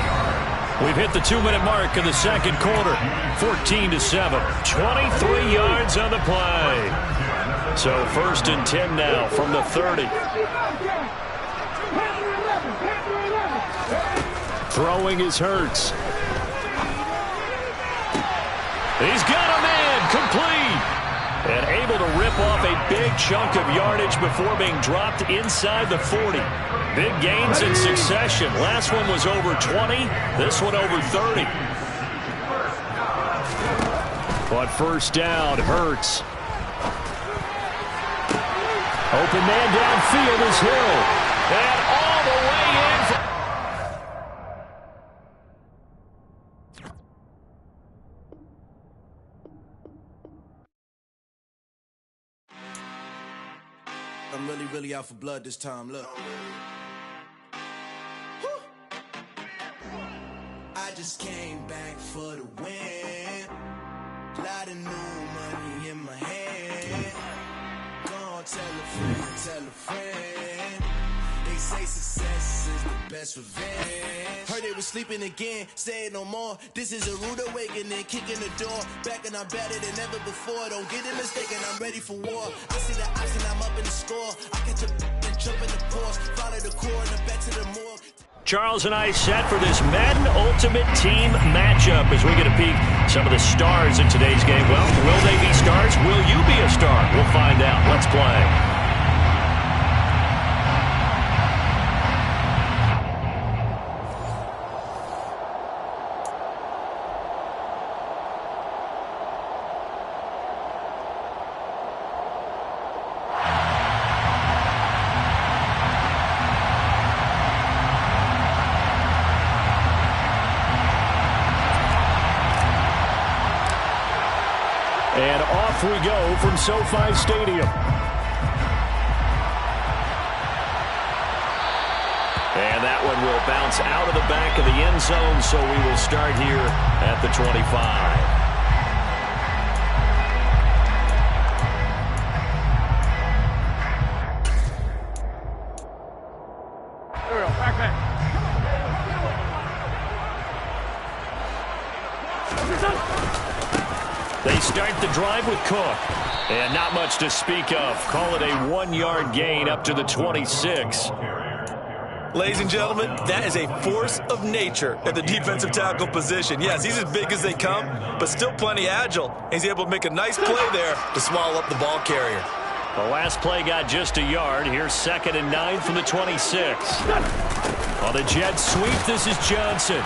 We've hit the 2-minute mark in the second quarter. 14-7. 23 yards on the play. So 1st and 10 now from the 30. Throwing is Hurts. He's got a man, complete. And able to rip off a big chunk of yardage before being dropped inside the 40. Big gains in succession. Last one was over 20. This one over 30. But first down, Hurts. Open man downfield is Hill. And all the way in. I'm really out for blood this time, look. I just came back for the win. Lot of new money in my hand. Gonna tell a friend. They say success is the best revenge. Heard they was sleeping again, say it no more. This is a rude awakening, kicking the door. Back and I'm better than ever before. Don't get it mistaken, I'm ready for war. I see the option, I'm up in the score. I catch a and jump in the course. Follow the core and the back to the morgue. Charles and I set for this Madden Ultimate Team matchup as we get a peek some of the stars in today's game. Well, will they be stars? Will you be a star? We'll find out. Let's play. And off we go from SoFi Stadium. And that one will bounce out of the back of the end zone, so we will start here at the 25. They start the drive with Cook. And not much to speak of. Call it a 1-yard gain up to the 26. Ladies and gentlemen, that is a force of nature at the defensive tackle position. Yes, he's as big as they come, but still plenty agile. He's able to make a nice play there to swallow up the ball carrier. The last play got just a yard. Here's 2nd and 9 from the 26. On the jet sweep, this is Johnson.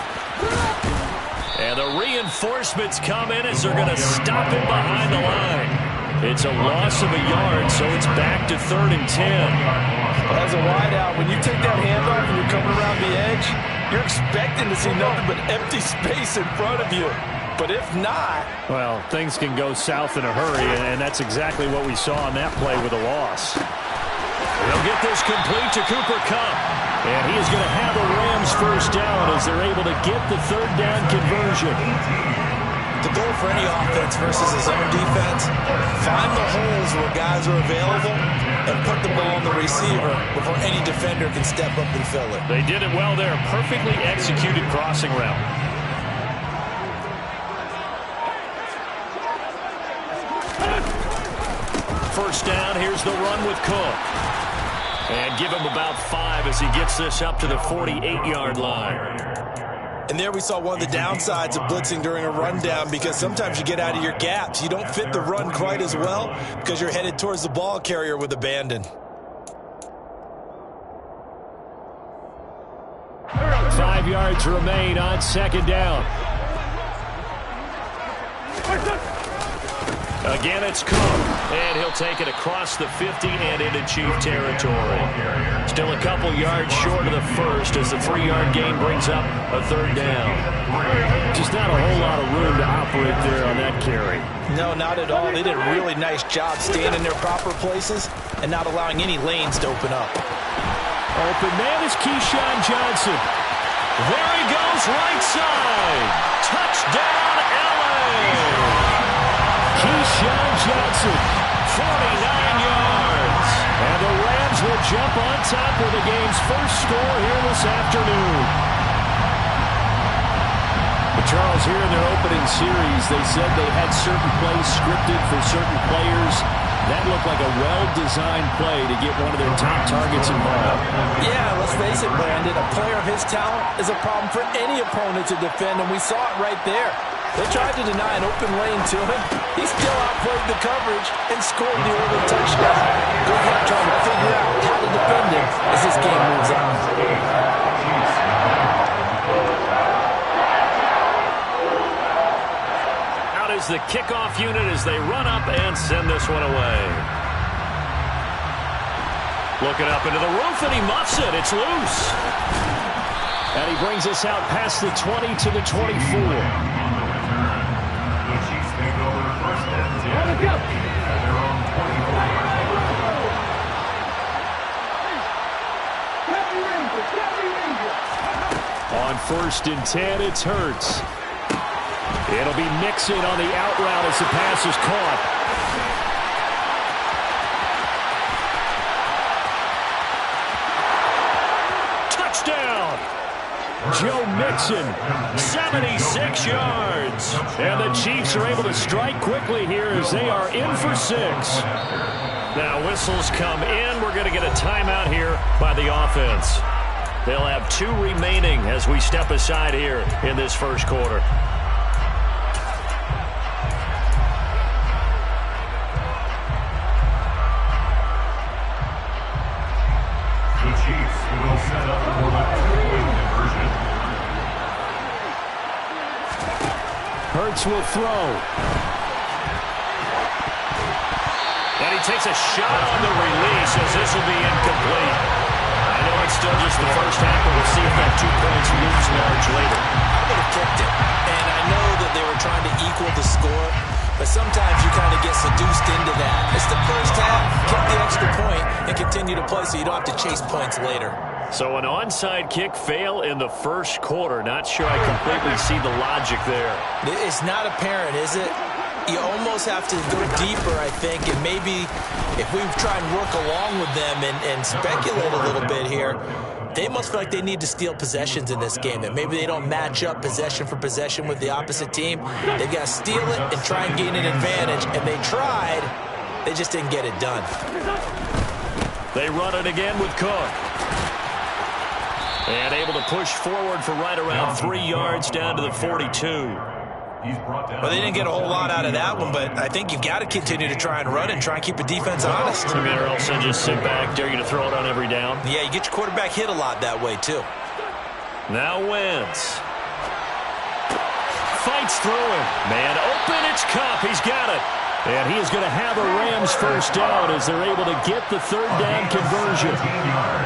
And the reinforcements come in as they're going to stop him behind the line. It's a loss of a yard, so it's back to 3rd and 10. As a wideout, when you take that handoff and you're coming around the edge, you're expecting to see nothing but empty space in front of you. But if not... Well, things can go south in a hurry, and that's exactly what we saw on that play with a loss. They'll get this complete to Cooper Kupp. And he is going to have the Rams first down as they're able to get the 3rd down conversion. The goal for any offense versus his own defense, find the holes where guys are available and put the ball on the receiver before any defender can step up and fill it. They did it well there. Perfectly executed crossing route. First down, here's the run with Cook. And give him about 5 as he gets this up to the 48-yard line. And there we saw one of the downsides of blitzing during a rundown, because sometimes you get out of your gaps. You don't fit the run quite as well because you're headed towards the ball carrier with abandon. 5 yards remain on 2nd down. Again, it's Cook, and he'll take it across the 50 and into Chief territory. Still a couple yards short of the first as the 3-yard gain brings up a 3rd down. Just not a whole lot of room to operate there on that carry. No, not at all. They did a really nice job staying in their proper places and not allowing any lanes to open up. Open man is Keyshawn Johnson. There he goes, right side. Touchdown, LA. Keyshawn Johnson, 49 yards. And the Rams will jump on top with the game's first score here this afternoon. But Charles, here in their opening series, they said they had certain plays scripted for certain players. That looked like a well-designed play to get one of their top targets involved. Yeah, let's face it, Brandon. A player of his talent is a problem for any opponent to defend, and we saw it right there. They tried to deny an open lane to him. He still outplayed the coverage and scored the early touchdown. Good luck trying to figure out how to defend him as this game moves on. Out is the kickoff unit as they run up and send this one away. Looking up into the roof, and he muffs it. It's loose. And he brings us out past the 20 to the 24. On 1st and 10, it's Hurts. It'll be Mixon on the out route as the pass is caught. Touchdown! Joe Mixon, 76 yards. And the Chiefs are able to strike quickly here as they are in for 6. Now whistles come in. We're going to get a timeout here by the offense. They'll have 2 remaining as we step aside here in this first quarter. The Chiefs will set up for the 2-point conversion. Hurts will throw. And he takes a shot on the release as this will be incomplete. I know it's still just the first half, but we'll see if that 2 points looms large later. I would have kicked it. And I know that they were trying to equal the score, but sometimes you kind of get seduced into that. It's the first half, kick the extra point, and continue to play so you don't have to chase points later. So an onside kick fail in the first quarter. Not sure I completely see the logic there. It's not apparent, is it? You almost have to go deeper, I think, and maybe if we try and work along with them and speculate a little bit here, they must feel like they need to steal possessions in this game, that maybe they don't match up possession for possession with the opposite team. They've got to steal it and try and gain an advantage, and they tried. They just didn't get it done. They run it again with Cook. And able to push forward for right around 3 yards down to the 42. Well, they didn't get a whole lot out of that one, but I think you've got to continue to try and run and try and keep the defense honest. I mean, or else they'll just sit back, dare you to throw it on every down. Yeah, you get your quarterback hit a lot that way, too. Now Wentz. Fights through him. Man open, it's Cup. He's got it. And he is going to have a Rams first down as they're able to get the third down conversion.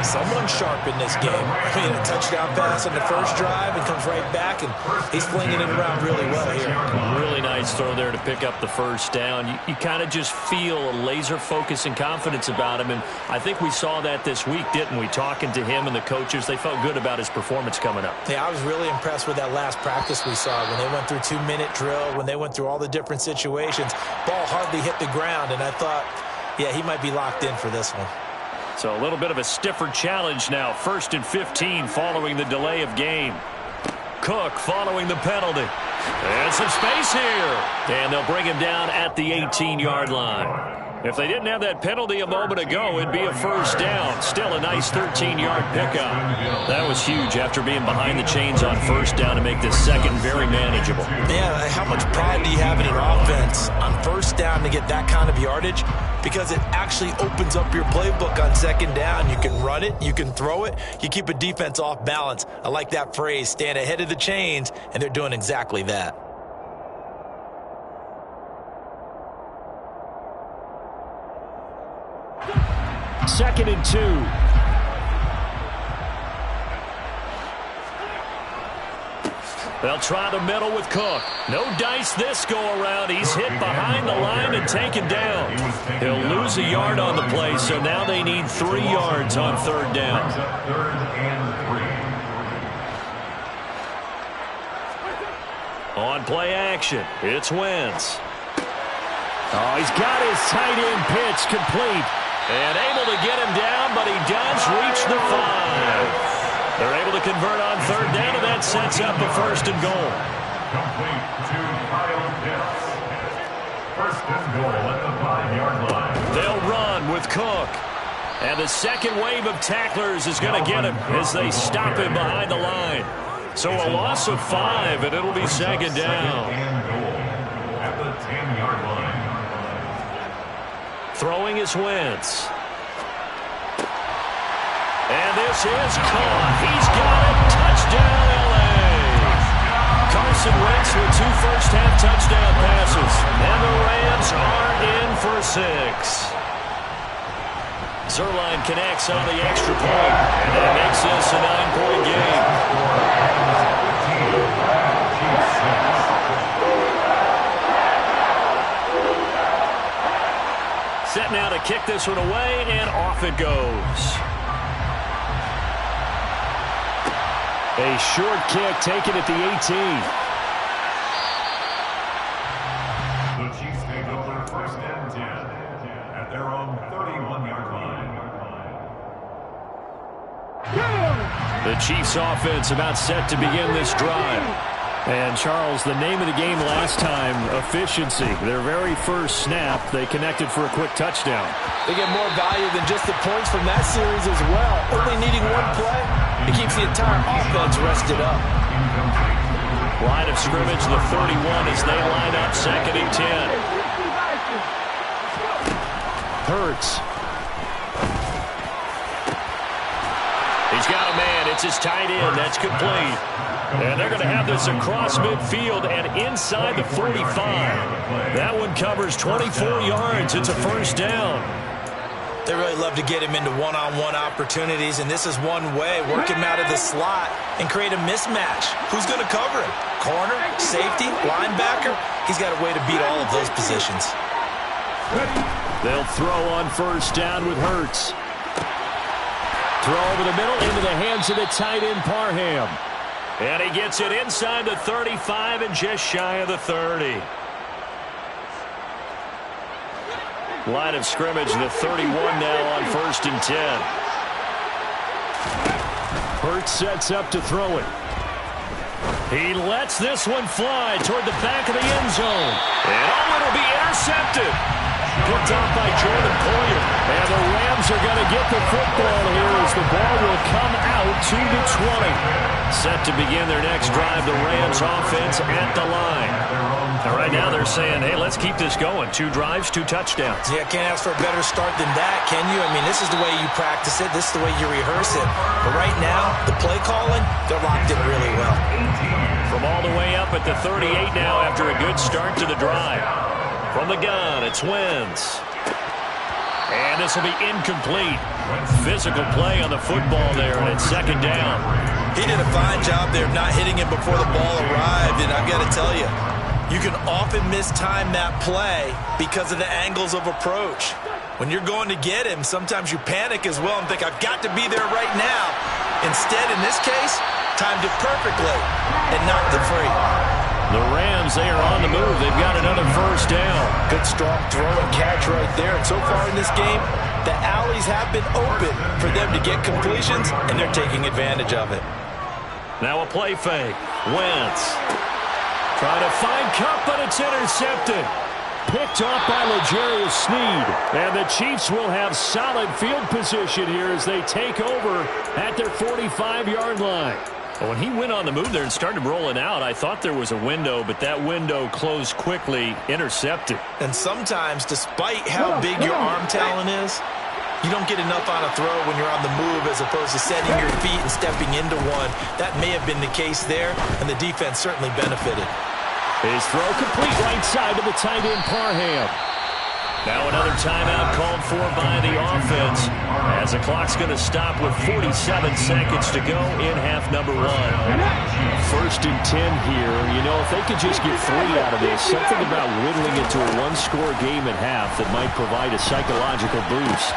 Someone sharp in this game. I mean, a touchdown pass on the first drive and comes right back, and he's flinging it around really well here. Really nice throw there to pick up the first down. You kind of just feel a laser focus and confidence about him, and I think we saw that this week, didn't we? Talking to him and the coaches, they felt good about his performance coming up. Yeah, I was really impressed with that last practice we saw when they went through 2-minute drill, when they went through all the different situations. Ball hardly hit the ground, and I thought, yeah, he might be locked in for this one. So a little bit of a stiffer challenge now. 1st and 15 following the delay of game. Cook following the penalty. And some space here. And they'll bring him down at the 18-yard line. If they didn't have that penalty a moment ago, it'd be a first down. Still a nice 13-yard pickup. That was huge after being behind the chains on first down to make this second very manageable. Yeah, how much pride do you have in an offense on first down to get that kind of yardage? Because it actually opens up your playbook on second down. You can run it, you can throw it, you keep a defense off balance. I like that phrase, stand ahead of the chains, and they're doing exactly that. Second and 2. They'll try the middle with Cook. No dice this go-around. He's hit behind the line and taken down. He'll lose a yard on the play, so now they need 3 yards on third down. On play action, it's Wentz. Oh, he's got his tight end pitch complete. And able to get him down, but he does reach the 5. They're able to convert on third down, and that sets up a 1st and goal. Complete to Kyle Pitts. 1st and goal at the 5-yard line. They'll run with Cook. And the second wave of tacklers is going to get him as they stop him behind the line. So a loss of 5, and it'll be second down. 2nd and goal at the 10-yard line. Throwing is Wentz. And this is caught. He's got it. Touchdown, L.A. Carson Wentz with 2 first-half touchdown passes. And the Rams are in for 6. Zerline connects on the extra point. And that makes this a 9-point game. Set now to kick this one away, and off it goes. A short kick taken at the 18. The Chiefs take over 1st and 10 at their own 31-yard line. The Chiefs offense about set to begin this drive. And, Charles, the name of the game last time, efficiency. Their very first snap, they connected for a quick touchdown. They get more value than just the points from that series as well. Only needing one play, it keeps the entire offense rested up. Line of scrimmage, the 31 as they line up 2nd and 10. Hurts. He's got a man. It's his tight end. That's complete. And they're going to have this across midfield and inside the 45. That one covers 24 yards. It's a first down. They really love to get him into one-on-one opportunities, and this is one way. Work him out of the slot and create a mismatch. Who's going to cover him? Corner, safety, linebacker? He's got a way to beat all of those positions. They'll throw on first down with Hurts. Throw over the middle into the hands of the tight end, Parham. And he gets it inside the 35 and just shy of the 30. Line of scrimmage, the 31 now on 1st and 10. Hurts sets up to throw it. He lets this one fly toward the back of the end zone. And it'll be intercepted. Picked off by Jordan Poyer. And the Rams are going to get the football here as the ball will come out to the 20. Set to begin their next drive, the Rams offense at the line. And right now they're saying, hey, let's keep this going. 2 drives, 2 touchdowns. Yeah, can't ask for a better start than that, can you? I mean, this is the way you practice it. This is the way you rehearse it. But right now, the play calling, they're locked in really well. From all the way up at the 38 now after a good start to the drive. From the gun, it's Wentz. And this will be incomplete. Physical play on the football there, and it's second down. He did a fine job there of not hitting him before the ball arrived, and I've got to tell you, you can often mistime that play because of the angles of approach. When you're going to get him, sometimes you panic as well and think, I've got to be there right now. Instead, in this case, timed it perfectly and knocked it free. The Rams, they are on the move. They've got another first down. Good strong throw and catch right there. And so far in this game, the alleys have been open for them to get completions, and they're taking advantage of it. Now a play fake. Wentz trying to find Cup, but it's intercepted. Picked off by L'Jarius Sneed. And the Chiefs will have solid field position here as they take over at their 45-yard line. Well, when he went on the move there and started rolling out, I thought there was a window, but that window closed quickly, intercepted. And sometimes, despite how big your arm talent is, you don't get enough on a throw when you're on the move as opposed to setting your feet and stepping into one. That may have been the case there, and the defense certainly benefited. His throw complete right side to the tight end Parham. Now another timeout called for by the offense as the clock's going to stop with 47 seconds to go in half number 1. First and 10 here. You know, if they could just get 3 out of this, something about whittling it to a one-score game at half that might provide a psychological boost.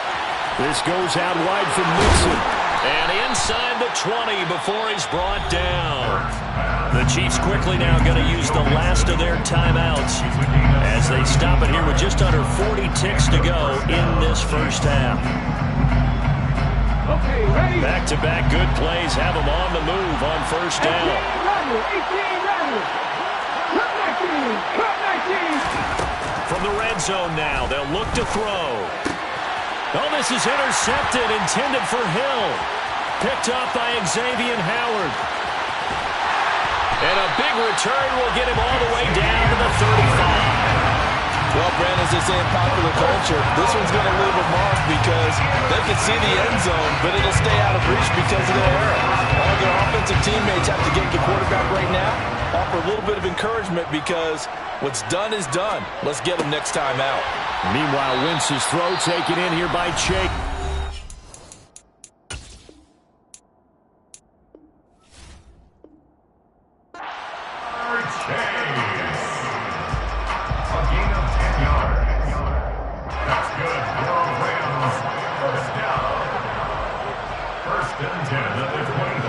This goes out wide from Mixon. And inside the 20 before he's brought down. The Chiefs quickly now going to use the last of their timeouts as they stop it here with just under 40 ticks to go in this first half. Back-to-back good plays have them on the move on first down. From the red zone now, they'll look to throw. Oh, this is intercepted, intended for Hill. Picked off by Xavier Howard. And a big return will get him all the way down to the 35. Well, Brandon, as they say in popular culture, this one's going to leave a mark because they can see the end zone, but it'll stay out of reach because of their error. All their offensive teammates have to get the quarterback right now, offer a little bit of encouragement because what's done is done. Let's get them next time out. Meanwhile, Wentz's throw taken in here by Chase.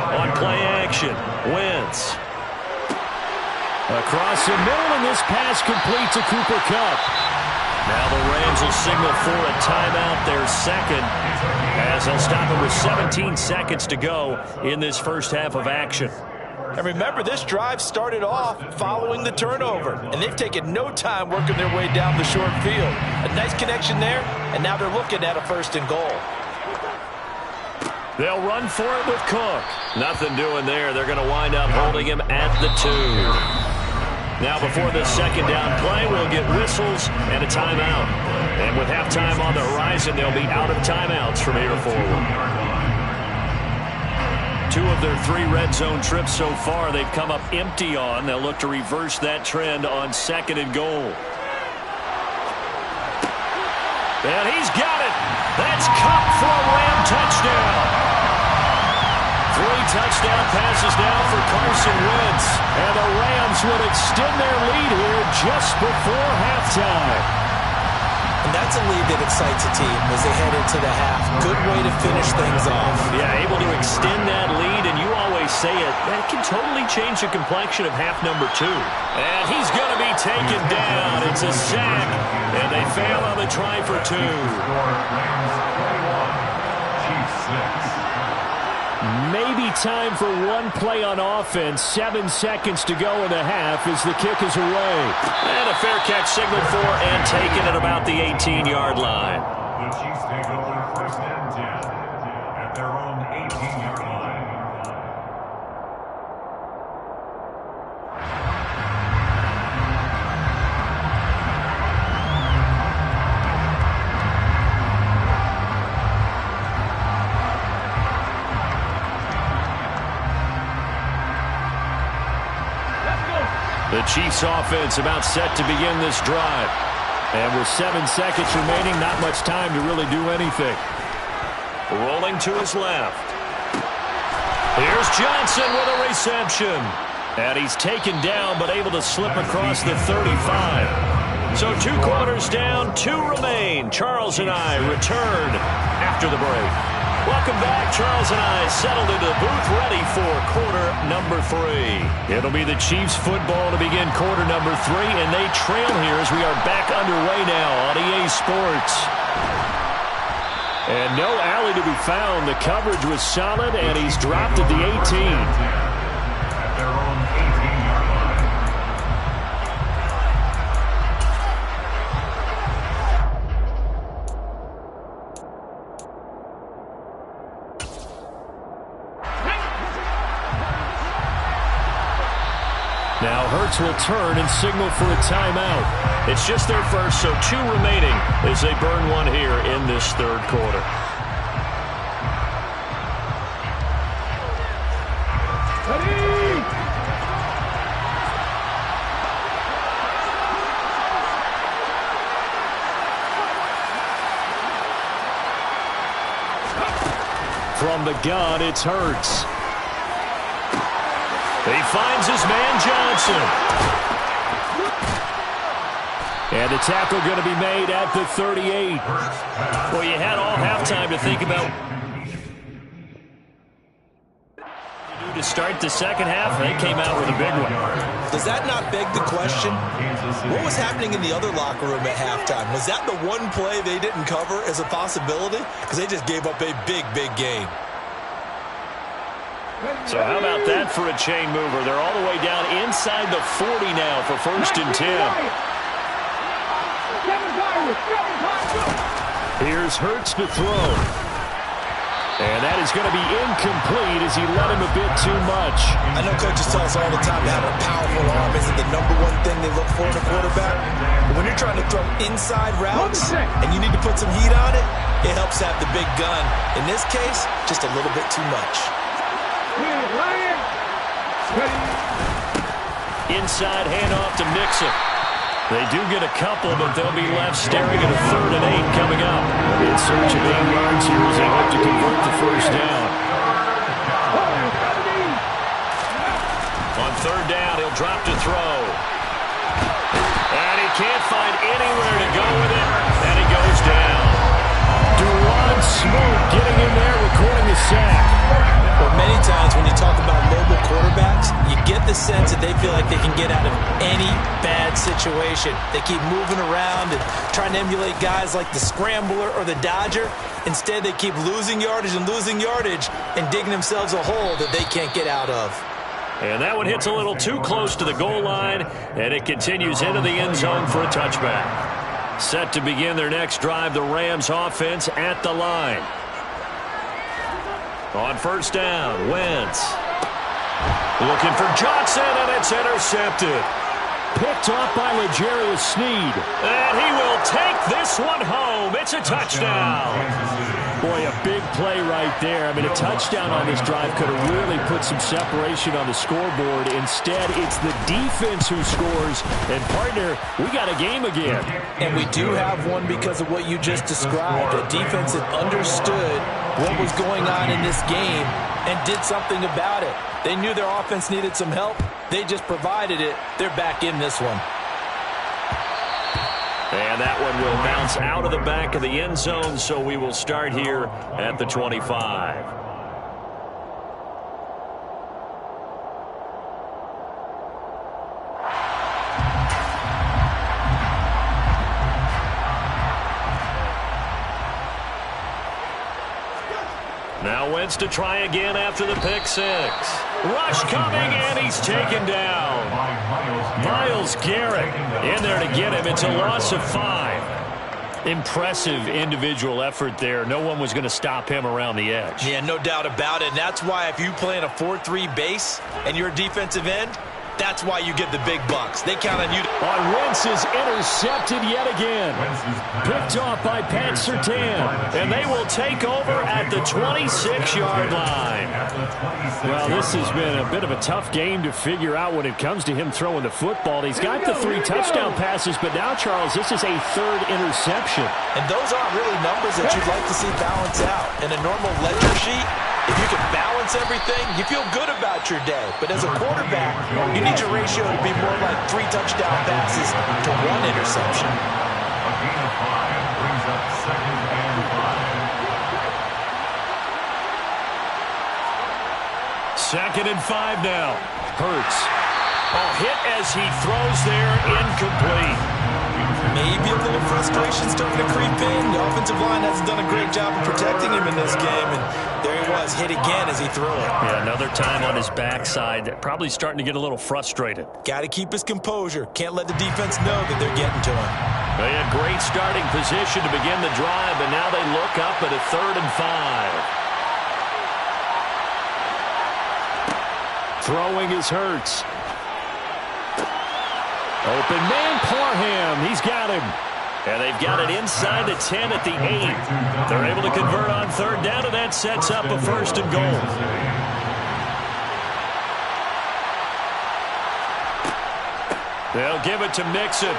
On play action, Wentz. Across the middle, and this pass complete to Cooper Kupp. Now the Rams will signal for a timeout, their second, as they'll stop it with 17 seconds to go in this first half of action. And remember, this drive started off following the turnover, and they've taken no time working their way down the short field. A nice connection there, and now they're looking at a first and goal. They'll run for it with Cook. Nothing doing there. They're going to wind up holding him at the 2. Now before the second down play, we'll get whistles and a timeout. And with halftime on the horizon, they'll be out of timeouts from here forward. 2 of their 3 red zone trips so far, they've come up empty on. They'll look to reverse that trend on second and goal. And he's got it. That's Kupp for a Ram touchdown. 3 touchdown passes now for Carson Wentz. And the Rams would extend their lead here just before halftime. And that's a lead that excites a team as they head into the half. Good way to finish things off. Yeah, able to extend that lead, and you always say it, that can totally change the complexion of half number 2. And he's going to be taken down. It's a sack, and they fail on the try for 2. Maybe time for one play on offense. 7 seconds to go in the half as the kick is away. And a fair catch signaled for and taken at about the 18-yard line. The Chiefs take over first and 10 at their own 18-yard line. The Chiefs offense about set to begin this drive. And with 7 seconds remaining, not much time to really do anything. Rolling to his left. Here's Johnson with a reception. And he's taken down but able to slip across the 35. So 2 quarters down, 2 remain. Charles and I return after the break. Welcome back. Charles and I settled into the booth ready for quarter number 3. It'll be the Chiefs football to begin quarter number 3, and they trail here as we are back underway now on EA Sports. And no alley to be found. The coverage was solid, and he's dropped at the 18. At their own 18-yard line. Now Hurts will turn and signal for a timeout. It's just their first, so 2 remaining as they burn one here in this third quarter. Ready! From the gun, it's Hurts. He finds his man Johnson. And the tackle going to be made at the 38. Well, you had all halftime to think about to start the second half. They came out with a big one. Does that not beg the question? What was happening in the other locker room at halftime? Was that the one play they didn't cover as a possibility? Because they just gave up a big, big gain. So how about that for a chain mover? They're all the way down inside the 40 now for first and 10. Here's Hurts to throw. And that is going to be incomplete as he let him a bit too much. I know coaches tell us all the time that having a powerful arm isn't the #1 thing they look for in a quarterback. But when you're trying to throw inside routes and you need to put some heat on it, it helps have the big gun. In this case, just a little bit too much. Inside handoff to Mixon. They do get a couple, but they'll be left staring at a 3rd and 8 coming up. In search of 8 yards here as they hope to convert the first down. On 3rd down, he'll drop to throw. And he can't find anywhere to go with it, and he goes down. Duran Smoke getting in there, recording the sack. Well, many times when you talk about mobile quarterbacks, you get the sense that they feel like they can get out of any bad situation. They keep moving around and trying to emulate guys like the Scrambler or the Dodger. Instead, they keep losing yardage and digging themselves a hole that they can't get out of. And that one hits a little too close to the goal line, and it continues into the end zone for a touchback. Set to begin their next drive, the Rams offense at the line. On first down, Wentz. Looking for Johnson, and it's intercepted. Picked off by L'Jarius Sneed. And he will take this one home. It's a touchdown. Boy, a big play right there. I mean, a touchdown on this drive could have really put some separation on the scoreboard. Instead, it's the defense who scores. And, partner, we got a game again. And we do have one because of what you just described. A defense that understood what was going on in this game and did something about it. They knew their offense needed some help. They just provided it. They're back in this one. And that one will bounce out of the back of the end zone, so we will start here at the 25. Now Wentz to try again after the pick six. Rush coming, and he's taken down. Myles Garrett in there to get him. It's a loss of 5. Impressive individual effort there. No one was going to stop him around the edge. Yeah, no doubt about it. And that's why if you play in a 4-3 base and you're a defensive end, that's why you get the big bucks. They count on you. On Wentz is intercepted yet again. Picked off by Pat Surtain. And they will take over at the 26-yard line. Well, this has been a bit of a tough game to figure out when it comes to him throwing the football. He's got the 3 touchdown passes, but now, Charles, this is a 3rd interception. And those aren't really numbers that you'd like to see balance out. In a normal ledger sheet, if you can balance everything, you feel good about your day. But as a quarterback, you need your ratio to be more like 3 touchdown passes to 1 interception. A gain of 5 brings up 2nd and 5. 2nd and 5 now. Hurts. Hit as he throws there, incomplete. Maybe a little frustration starting to creep in. The offensive line hasn't done a great job of protecting him in this game, and there he was, hit again as he threw it. Yeah, another time on his backside, probably starting to get a little frustrated. Got to keep his composure. Can't let the defense know that they're getting to him. They had great starting position to begin the drive, and now they look up at a 3rd and 5. Throwing is Hurts. Open man, Parham. He's got him. And they've got it inside the 10 at the 8. They're able to convert on 3rd down, and that sets up a 1st and goal. They'll give it to Mixon.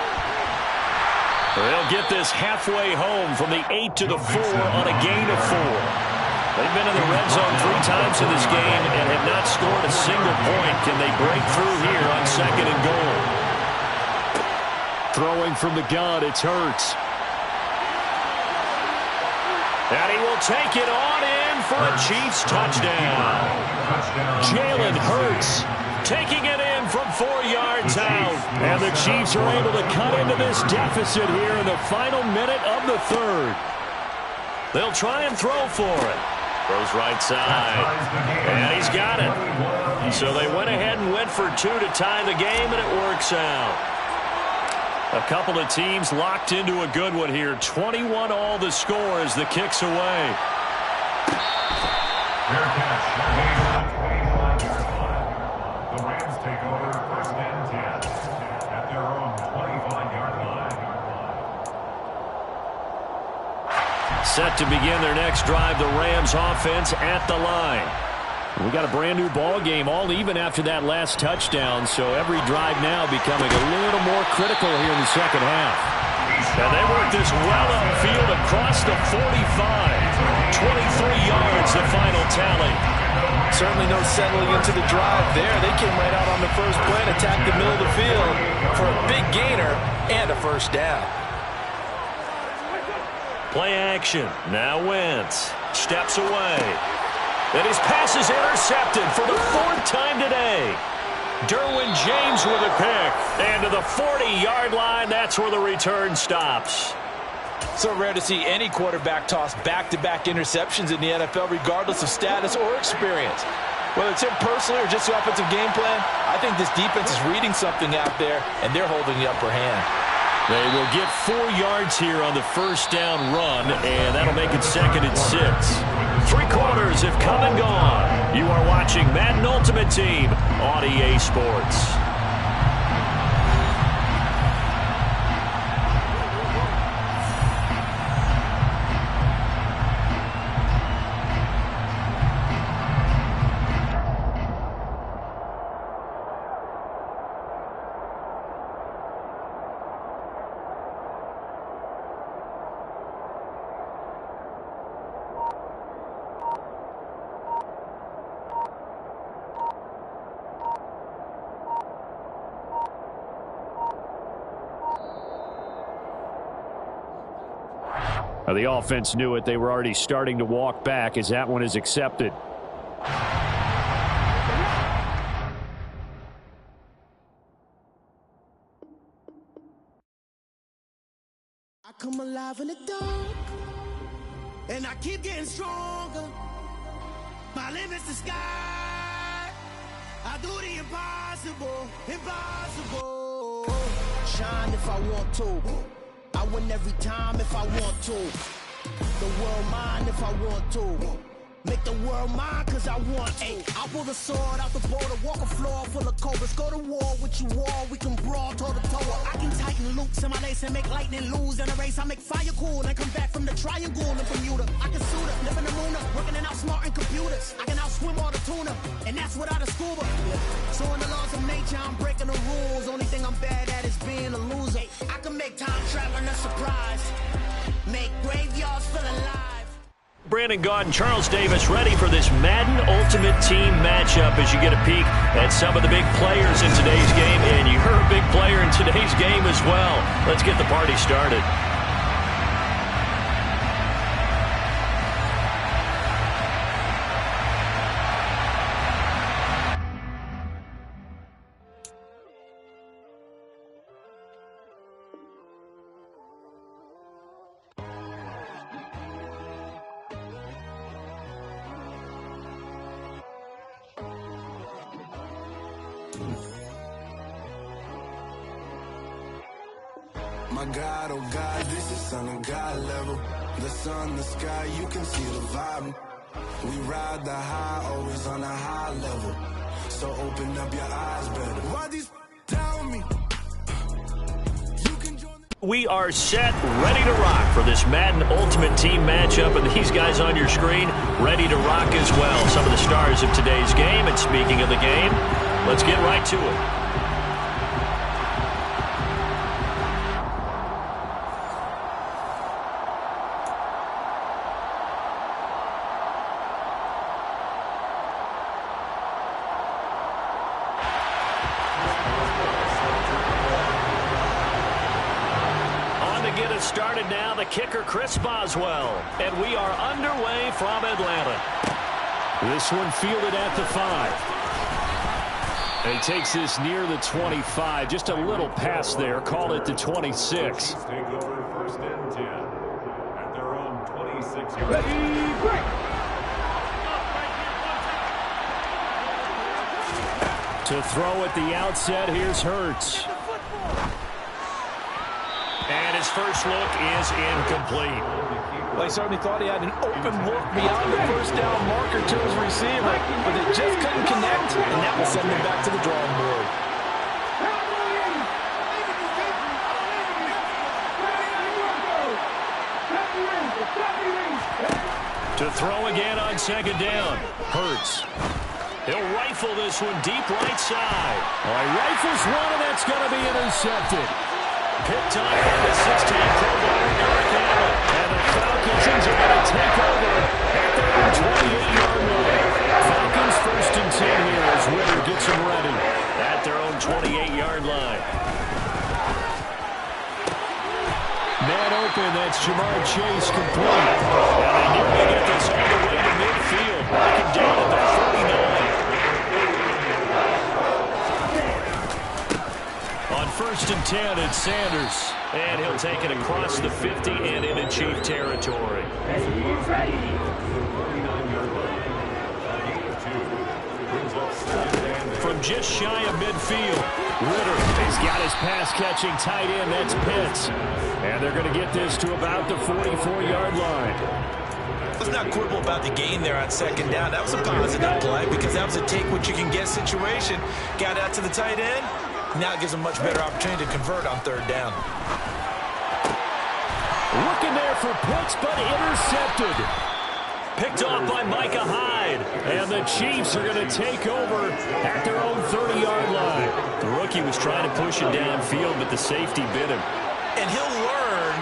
They'll get this halfway home from the 8 to the 4 on a gain of 4. They've been in the red zone 3 times in this game and have not scored a single point. Can they break through here on 2nd and goal? Throwing from the gun, it's Hurts. And he will take it on in for a Chiefs touchdown. Jalen Hurts taking it in from 4 yards out. And the Chiefs are able to cut into this deficit here in the final minute of the 3rd. They'll try and throw for it. Throws right side. And he's got it. So they went ahead and went for 2 to tie the game, and it works out. A couple of teams locked into a good one here. 21 all the score as the kick's away. Fair catch. The Rams take over 1st and 10 at their own 25-yard line. Set to begin their next drive, the Rams offense at the line. We got a brand new ball game, all even after that last touchdown, so every drive now becoming a little more critical here in the 2nd half. And they work this well upfield across the 45. 23 yards, the final tally. Certainly no settling into the drive there. They came right out on the first play and attacked the middle of the field for a big gainer and a 1st down. Play action. Now Wentz steps away. And his pass is intercepted for the 4th time today. Derwin James with a pick. And to the 40-yard line, that's where the return stops. So rare to see any quarterback toss back-to-back interceptions in the NFL, regardless of status or experience. Whether it's him personally or just the offensive game plan, I think this defense is reading something out there, and they're holding the upper hand. They will get 4 yards here on the 1st down run, and that'll make it 2nd and 6. 3 quarters have come and gone. You are watching Madden Ultimate Team on EA Sports. The offense knew it. They were already starting to walk back as that one is accepted. I come alive in the dark, and I keep getting stronger. My limit's the sky. I do the impossible, impossible. Shine if I want to. I win every time if I want to. The world mine if I want to. Make the world mine cause I want to. I pull the sword out the border, walk a floor full of cobras. Go to war with you all, we can brawl toe to toe. I can tighten loops in my lace and make lightning lose in a race. I make fire cool and come back from the triangle in Bermuda. I can suit up, live in the moon up, working and outsmarting computers. I can outswim all the tuna, and that's without a scuba. So in the laws of nature, I'm breaking the rules. Only thing I'm bad at is being a loser. I can make time traveling a surprise. Make graveyards feel alive. Brandon Gaud and Charles Davis ready for this Madden Ultimate Team matchup as you get a peek at some of the big players in today's game. And you're a big player in today's game as well. Let's get the party started. My God, oh God, this is Son of God level. The sun, the sky, you can see the vibe. We ride the high, always on a high level. So open up your eyes better. Why these down me? We are set, ready to rock for this Madden Ultimate Team matchup, and these guys on your screen ready to rock as well. Some of the stars of today's game, and speaking of the game, let's get right to it. Get us started now, the kicker Chris Boswell, and we are underway from Atlanta. This one fielded at the 5. And he takes this near the 25, just a little pass there, call it the 26. Take over first and 10 at their own 26 yard. Ready, break. To throw at the outset, here's Hurts. And his first look is incomplete. Well, he certainly thought he had an open look beyond the first down marker to his receiver, but they just couldn't connect, and that will send him back to the drawing board. To throw again on second down. Hurts. He'll rifle this one deep right side. Well, he rifles one, and that's going to be intercepted. Picked up by the 16th Pro Bowler, Eric Allen. And the Falcons are going to take over at their 28-yard line. Falcons first and 10 here as Ritter gets them ready. At their own 28-yard line. Man open, that's Jamar Chase complete. And they nearly get this all the way to midfield. Knocking down at the 49. On first and 10, it's Sanders. And he'll take it across the 50 and into Chief territory. From just shy of midfield, Ritter has got his pass-catching tight end. That's Pitts. And they're going to get this to about the 44-yard line. Let's not quibble about the gain there on second down. That was a positive play because that was a take-what-you-can-get situation. Got out to the tight end. Now it gives them a much better opportunity to convert on third down. Looking there for Pitts, but intercepted. Picked off by Micah Hyde. And the Chiefs are going to take over at their own 30-yard line. The rookie was trying to push it downfield, but the safety bit him. And he'll learn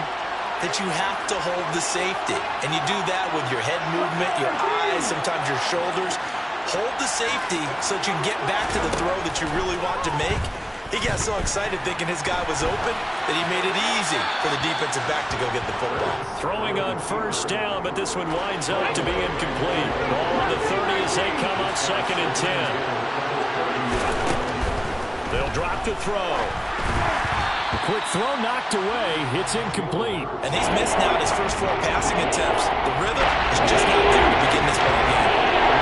that you have to hold the safety. And you do that with your head movement, your eyes, sometimes your shoulders. Hold the safety so that you can get back to the throw that you really want to make. He got so excited thinking his guy was open that he made it easy for the defensive back to go get the football. Throwing on first down, but this one winds up to be incomplete. Ball on the 30 as they come on second and 10. They'll drop to throw. Quick throw knocked away. It's incomplete. And he's missed now in his first 4 passing attempts. The rhythm is just not there to begin this ball game.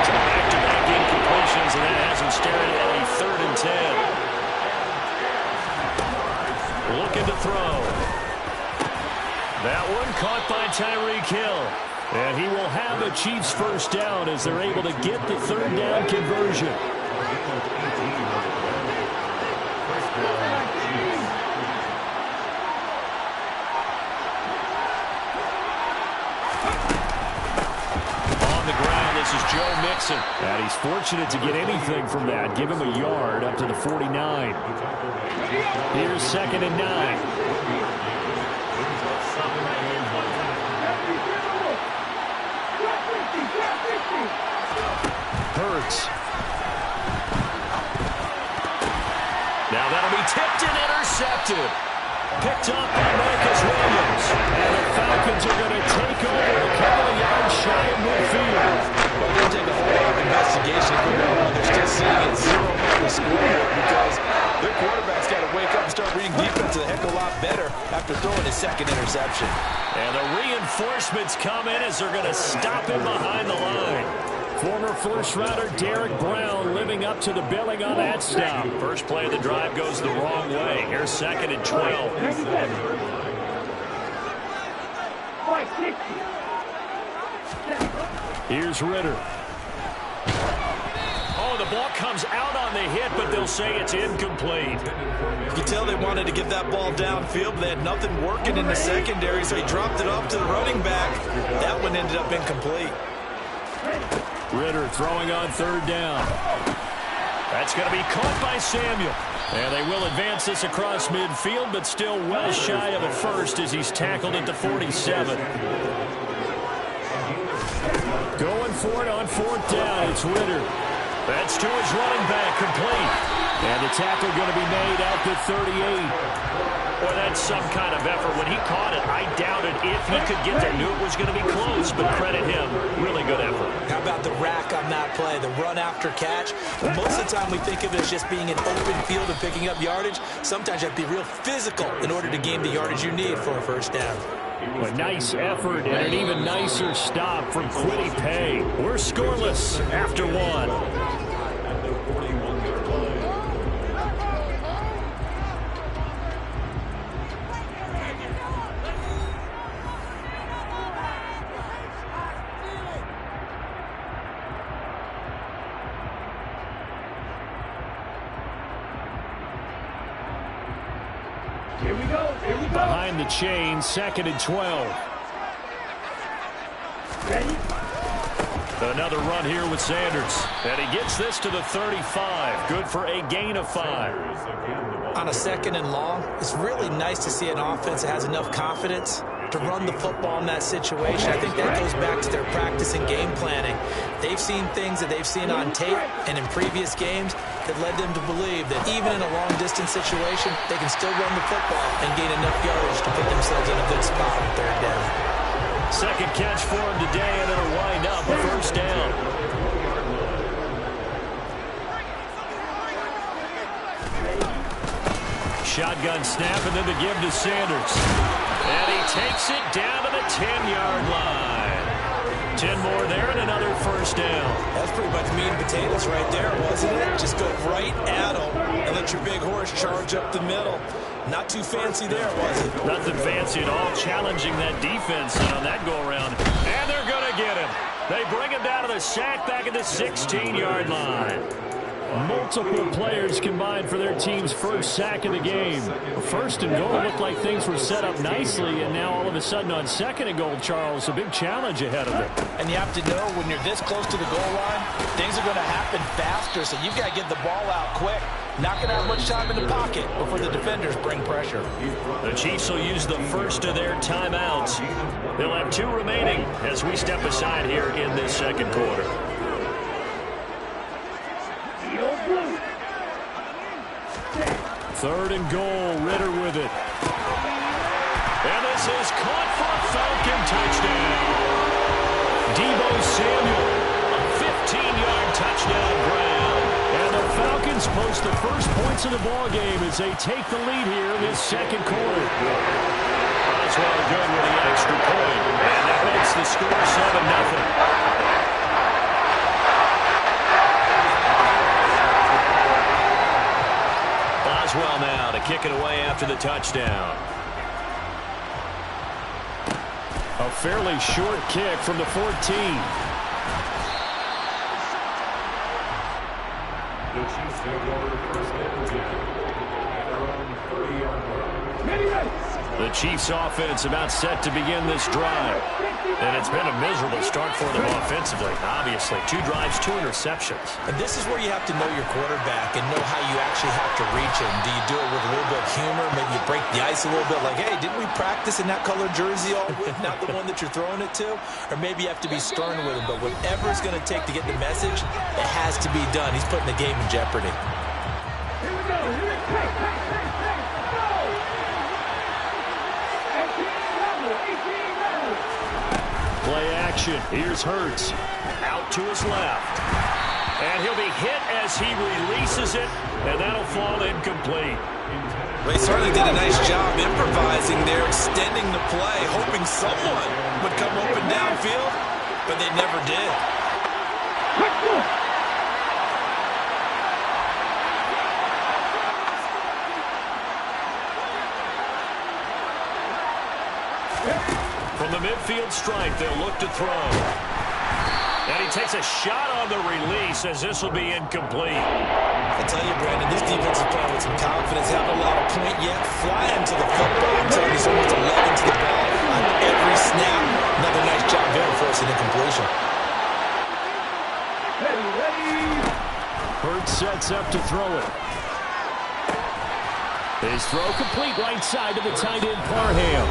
So back-to-back incompletions, and that has him staring at a 3rd and 10. Looking to throw. That one caught by Tyreek Hill. And he will have a Chiefs first down as they're able to get the 3rd down conversion. On the ground, this is Joe Mixon. And he's fortunate to get anything from that. Give him a yard up to the 49. Here's 2nd and 9. Hurts. Now that'll be tipped and intercepted. Picked up by Marcus Williams. And the Falcons are going to take over a couple of yards shy of midfield. Well, they'll take a whole lot of investigation to figure out why they're still seeing it 0 on the scoreboard, because their quarterback's got to wake up and start reading defense a heck of a lot better after throwing his 2nd interception. And the reinforcements come in as they're going to stop him behind the line. Former first-rounder Derek Brown living up to the billing on that stop. First play of the drive goes the wrong way. Here's 2nd and 12. Here's Ritter. Oh, the ball comes out on the hit, but they'll say it's incomplete. You can tell they wanted to get that ball downfield, but they had nothing working in the secondary, so he dropped it off to the running back. That one ended up incomplete. Ritter throwing on 3rd down. That's going to be caught by Samuel. And they will advance this across midfield, but still well shy of a first as he's tackled at the 47. Going for it on 4th down. It's Ritter. That's to his running back, complete. And the tackle going to be made out to 38. Boy, that's some kind of effort. When he caught it, I doubted if he could get there. Knew it was going to be close, but credit him. Really good effort. How about the rack on that play, the run after catch? Most of the time we think of it as just being an open field and picking up yardage. Sometimes you have to be real physical in order to gain the yardage you need for a first down. A nice effort and an even nicer stop from Kwity Paye. We're scoreless after 1. Behind the chain, 2nd and 12. Another run here with Sanders. And he gets this to the 35. Good for a gain of 5. On a 2nd and long, it's really nice to see an offense that has enough confidence to run the football in that situation. I think that goes back to their practice and game planning. They've seen things that they've seen on tape and in previous games that led them to believe that even in a long-distance situation, they can still run the football and gain enough yardage to put themselves in a good spot on 3rd down. 2nd catch for him today, and it'll wind up a first down. Shotgun snap, and then the give to Sanders. And he takes it down to the 10-yard line. 10 more there and another first down. That's pretty much meat and potatoes right there, wasn't it? Just go right at them and let your big horse charge up the middle. Not too fancy there, was it? Nothing fancy at all, challenging that defense on that go-around. And they're going to get him. They bring him down to the sack back at the 16-yard line. Multiple players combined for their team's first sack of the game. First and goal looked like things were set up nicely, and now all of a sudden on 2nd and goal, Charles, a big challenge ahead of them. And you have to know when you're this close to the goal line, things are going to happen faster, so you've got to get the ball out quick. Not going to have much time in the pocket before the defenders bring pressure. The Chiefs will use the first of their timeouts. They'll have 2 remaining as we step aside here in this second quarter. 3rd and goal, Ritter with it. And this is caught for a Falcon touchdown. Deebo Samuel, a 15-yard touchdown grab. And the Falcons Falcons post the first points of the ball game as they take the lead here in this second quarter. Boswell good with the extra point, and that makes the score 7-0. Boswell now to kick it away after the touchdown. A fairly short kick from the 14. The Chiefs take over first and 10 at their own 30-yard line. The Chiefs offense about set to begin this drive. And it's been a miserable start for them offensively, obviously. 2 drives, 2 interceptions. And this is where you have to know your quarterback and know how you actually have to reach him. Do you do it with a little bit of humor? Maybe you break the ice a little bit like, hey, didn't we practice in that colored jersey all week? Not the one that you're throwing it to? Or maybe you have to be stern with him. But whatever it's going to take to get the message, it has to be done. He's putting the game in jeopardy. Here we go. Play action. Here's Hurts. Out to his left. And he'll be hit as he releases it, and that'll fall incomplete. They certainly did a nice job improvising there, extending the play, hoping someone would come open downfield, but they never did. From the midfield stripe, they'll look to throw. And he takes a shot on the release as this will be incomplete. I tell you, Brandon, this defense is playing with some confidence. Haven't allowed a point yet. Flying to the football until he's almost 11 to the ball on every snap. Another nice job there for us in incompletion. Hurts sets up to throw it. His throw complete right side to the tight end Parham.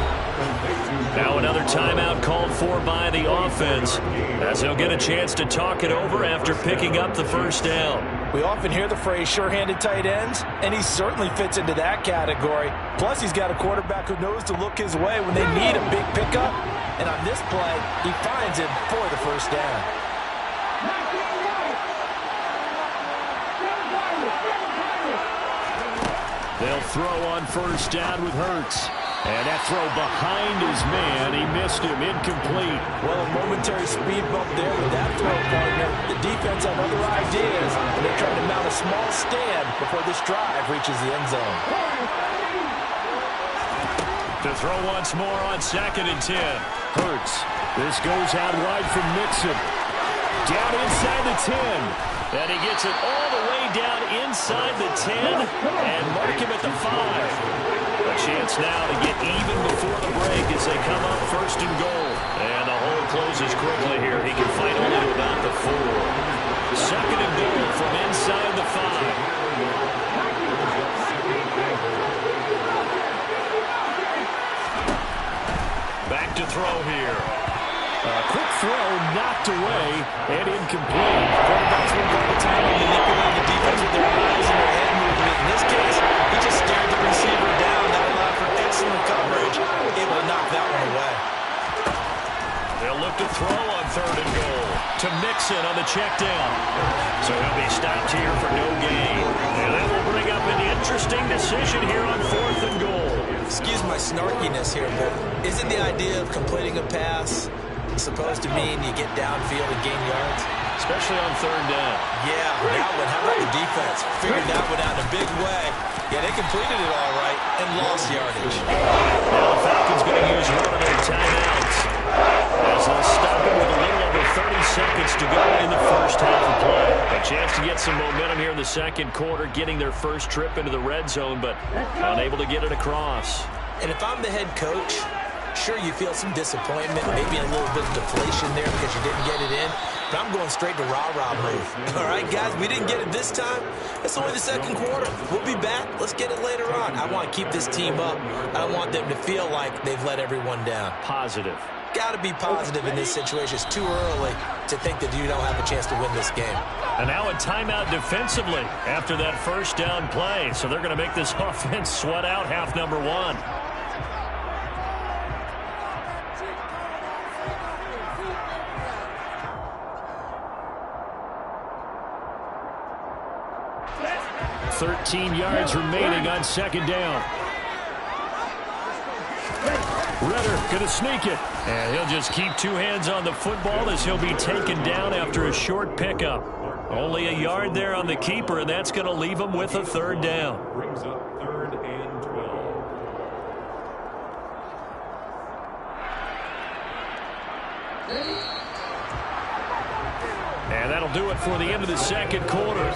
Now another timeout called for by the offense as they'll get a chance to talk it over after picking up the first down. We often hear the phrase sure-handed tight ends, and he certainly fits into that category. Plus, he's got a quarterback who knows to look his way when they need a big pickup. And on this play, he finds him for the first down. They'll throw on first down with Hurts. And that throw behind his man, he missed him, incomplete. Well, a momentary speed bump there with that throw, partner. The defense have other ideas, and they're trying to mount a small stand before this drive reaches the end zone. To throw once more on 2nd and 10. Hurts. This goes out wide from Mixon. Down inside the 10. And he gets it all the way down inside the 10 and mark him at the 5. A chance now to get even before the break as they come up 1st and goal. And the hole closes quickly here. He can fight only to about the 4. 2nd and goal from inside the 5. Back to throw here. A quick throw knocked away and incomplete. Quarterbacks will go to time and manipulate the defense with their eyes and their head movement. In this case, he just stared the receiver down. That allowed for excellent coverage. Able to knock that one away. They'll look to throw on 3rd and goal. To Mixon on the check down. So he'll be stopped here for no gain. And that will bring up an interesting decision here on 4th and goal. Excuse my snarkiness here, but isn't the idea of completing a pass supposed to mean you get downfield and gain yards? Especially on 3rd down. Yeah, that one. How about the defense? Figured that one out in a big way. Yeah, they completed it all right and lost yardage. Now the Falcons going to use one of their timeouts as they'll stop it with a little over 30 seconds to go in the first half of play. A chance to get some momentum here in the second quarter, getting their first trip into the red zone, but unable to get it across. And if I'm the head coach, sure, you feel some disappointment, maybe a little bit of deflation there because you didn't get it in. But I'm going straight to rah-rah move. All right, guys, we didn't get it this time. It's only the second quarter. We'll be back. Let's get it later on. I want to keep this team up. I don't want them to feel like they've let everyone down. Positive. Got to be positive in this situation. It's too early to think that you don't have a chance to win this game. And now a timeout defensively after that first down play. So they're going to make this offense sweat out half number 1. 13 yards remaining on second down. Redder going to sneak it. And he'll just keep two hands on the football as he'll be taken down after a short pickup. Only a yard there on the keeper, and that's going to leave him with a third down. Brings up 3rd and 12. And that'll do it for the end of the second quarter.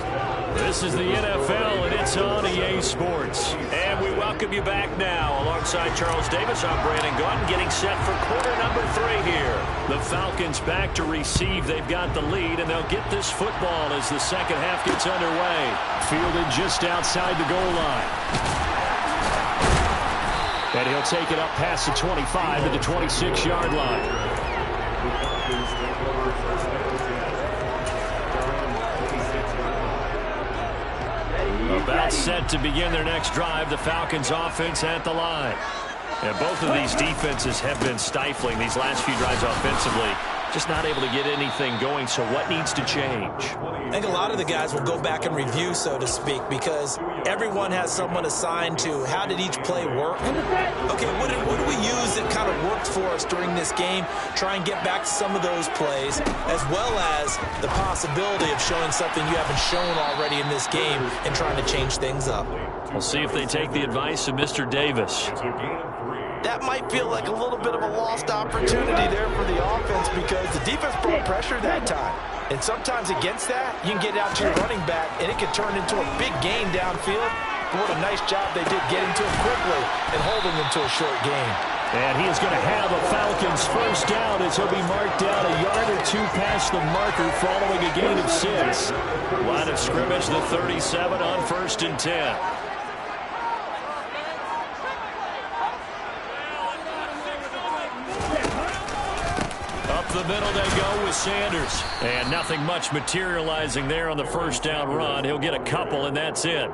This is the NFL, and it's on EA Sports. And we welcome you back now. Alongside Charles Davis, I'm Brandon Gaudin, getting set for quarter number 3 here. The Falcons back to receive. They've got the lead, and they'll get this football as the second half gets underway. Fielded just outside the goal line. And he'll take it up past the 25 to the 26-yard line. About set to begin their next drive. The Falcons offense at the line. And both of these defenses have been stifling these last few drives offensively. Just not able to get anything going, so what needs to change? I think a lot of the guys will go back and review, so to speak, because everyone has someone assigned to how did each play work. Okay, what did we use that kind of worked for us during this game? Try and get back to some of those plays, as well as the possibility of showing something you haven't shown already in this game and trying to change things up. We'll see if they take the advice of Mr. Davis. That might feel like a little bit of a lost opportunity there for the offense because the defense brought pressure that time. And sometimes against that, you can get out to your running back, and it can turn into a big gain downfield. But what a nice job they did getting to him quickly and holding him to a short gain. And he is going to have a Falcons first down as he'll be marked down a yard or two past the marker following a gain of 6. Line of scrimmage, the 37 on 1st and 10. The middle they go with Sanders. And nothing much materializing there on the first down run. He'll get a couple, and that's it.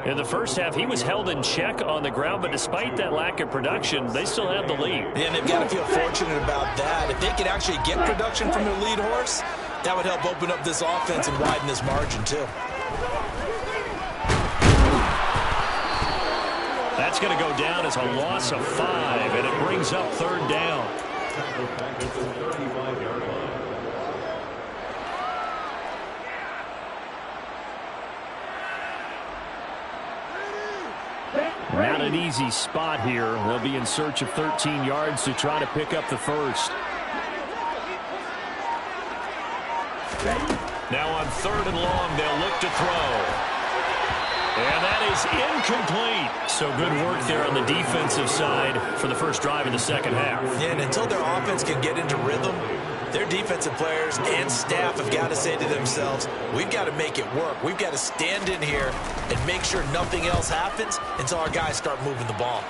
In the first half, he was held in check on the ground, but despite that lack of production, they still have the lead. And they've got to feel fortunate about that. If they could actually get production from their lead horse, that would help open up this offense and widen this margin, too. That's going to go down as a loss of 5, and it brings up 3rd down. Not an easy spot here. They'll be in search of 13 yards to try to pick up the first. Now on 3rd and long, they'll look to throw. And that is incomplete. So good work there on the defensive side for the first drive of the second half. Yeah, and until their offense can get into rhythm, their defensive players and staff have got to say to themselves, we've got to make it work. We've got to stand in here and make sure nothing else happens until our guys start moving the ball.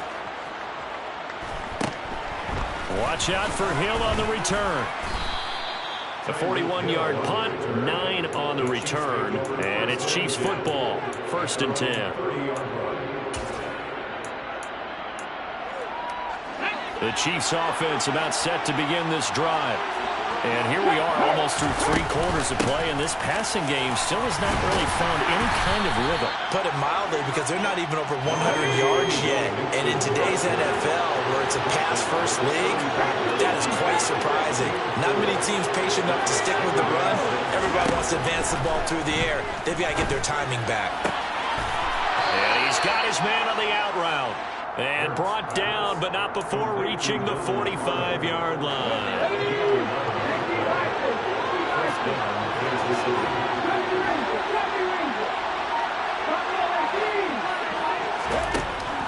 Watch out for Hill on the return. A 41-yard punt, 9 on the return, and it's Chiefs football, 1st and 10. The Chiefs offense about set to begin this drive. And here we are almost through 3 quarters of play, and this passing game still has not really found any kind of rhythm. Put it mildly, because they're not even over 100 yards yet. And in today's NFL, where it's a pass-first league, that is quite surprising. Not many teams patient enough to stick with the run. Everybody wants to advance the ball through the air. They've got to get their timing back. And he's got his man on the out route. And brought down, but not before reaching the 45-yard line.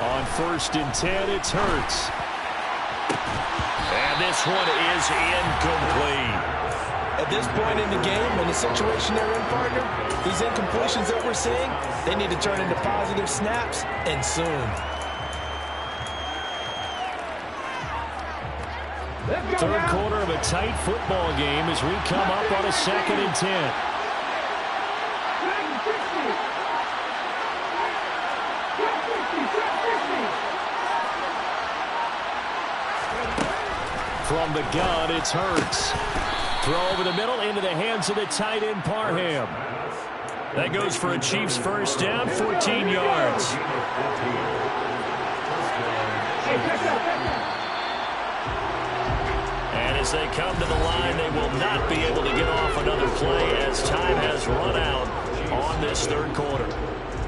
On 1st and 10, it's Hurts. And this one is incomplete. At this point in the game, in the situation they're in, partner, these incompletions that we're seeing, they need to turn into positive snaps, and soon. Third quarter of a tight football game as we come up on a 2nd and 10. From the gun, it's Hurts. Throw over the middle into the hands of the tight end, Parham. That goes for a Chiefs first down, 14 yards. And as they come to the line, they will not be able to get off another play as time has run out on this third quarter.